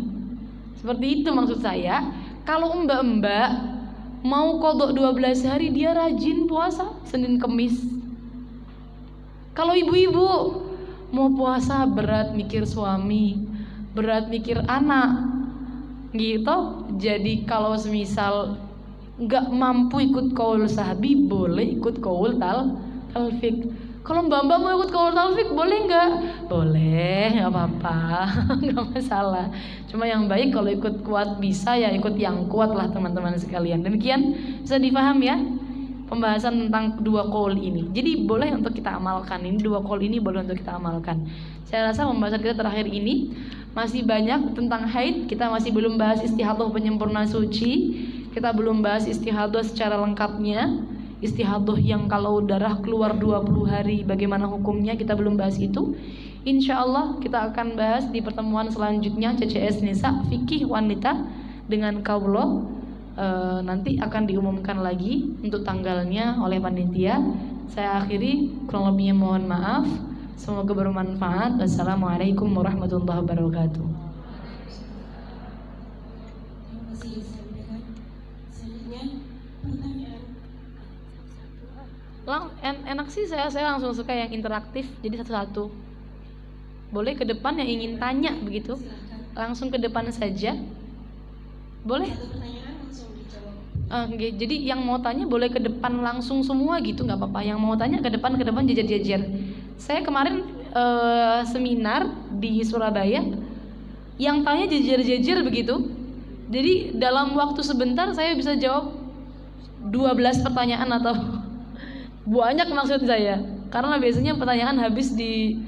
Seperti itu maksud saya. Kalau mbak-mbak mau qadha 12 hari, dia rajin puasa Senin Kemis. Kalau ibu-ibu mau puasa berat mikir suami, berat mikir anak, gitu. Jadi kalau semisal nggak mampu ikut qaul sahbi, boleh ikut qaul talfik. Kalau mbak-mbak mau ikut qaul talfik boleh nggak? Boleh, nggak apa-apa, nggak masalah. Cuma yang baik kalau ikut kuat bisa ya ikut yang kuat lah teman-teman sekalian. Demikian bisa dipaham ya pembahasan tentang dua qaul ini. Jadi boleh untuk kita amalkan. Ini dua qaul ini boleh untuk kita amalkan. Saya rasa pembahasan kita terakhir ini masih banyak tentang haid. Kita masih belum bahas istihadah penyempurna suci. Kita belum bahas istihadah secara lengkapnya. Istihadah yang kalau darah keluar 20 hari bagaimana hukumnya, kita belum bahas itu. Insya Allah kita akan bahas di pertemuan selanjutnya CCS Nisa Fikih Wanita dengan Kaulo. Nanti akan diumumkan lagi untuk tanggalnya oleh panitia. Saya akhiri, kurang lebihnya mohon maaf. Semoga bermanfaat. Wassalamualaikum warahmatullahi wabarakatuh. Terima kasih sampaikan. Selanjutnya pertanyaan. Enak sih, saya langsung suka yang interaktif. Jadi satu-satu. Boleh ke depan yang ingin tanya begitu. Silakan. Langsung ke depan saja. Boleh? Satu pertanyaan langsung dijawab. Jadi yang mau tanya boleh ke depan langsung semua gitu, nggak apa-apa. Yang mau tanya ke depan jajar-jajar. Saya kemarin seminar di Surabaya, yang tanya jajar-jajar begitu. Jadi dalam waktu sebentar saya bisa jawab 12 pertanyaan atau banyak maksud saya. Karena biasanya pertanyaan habis di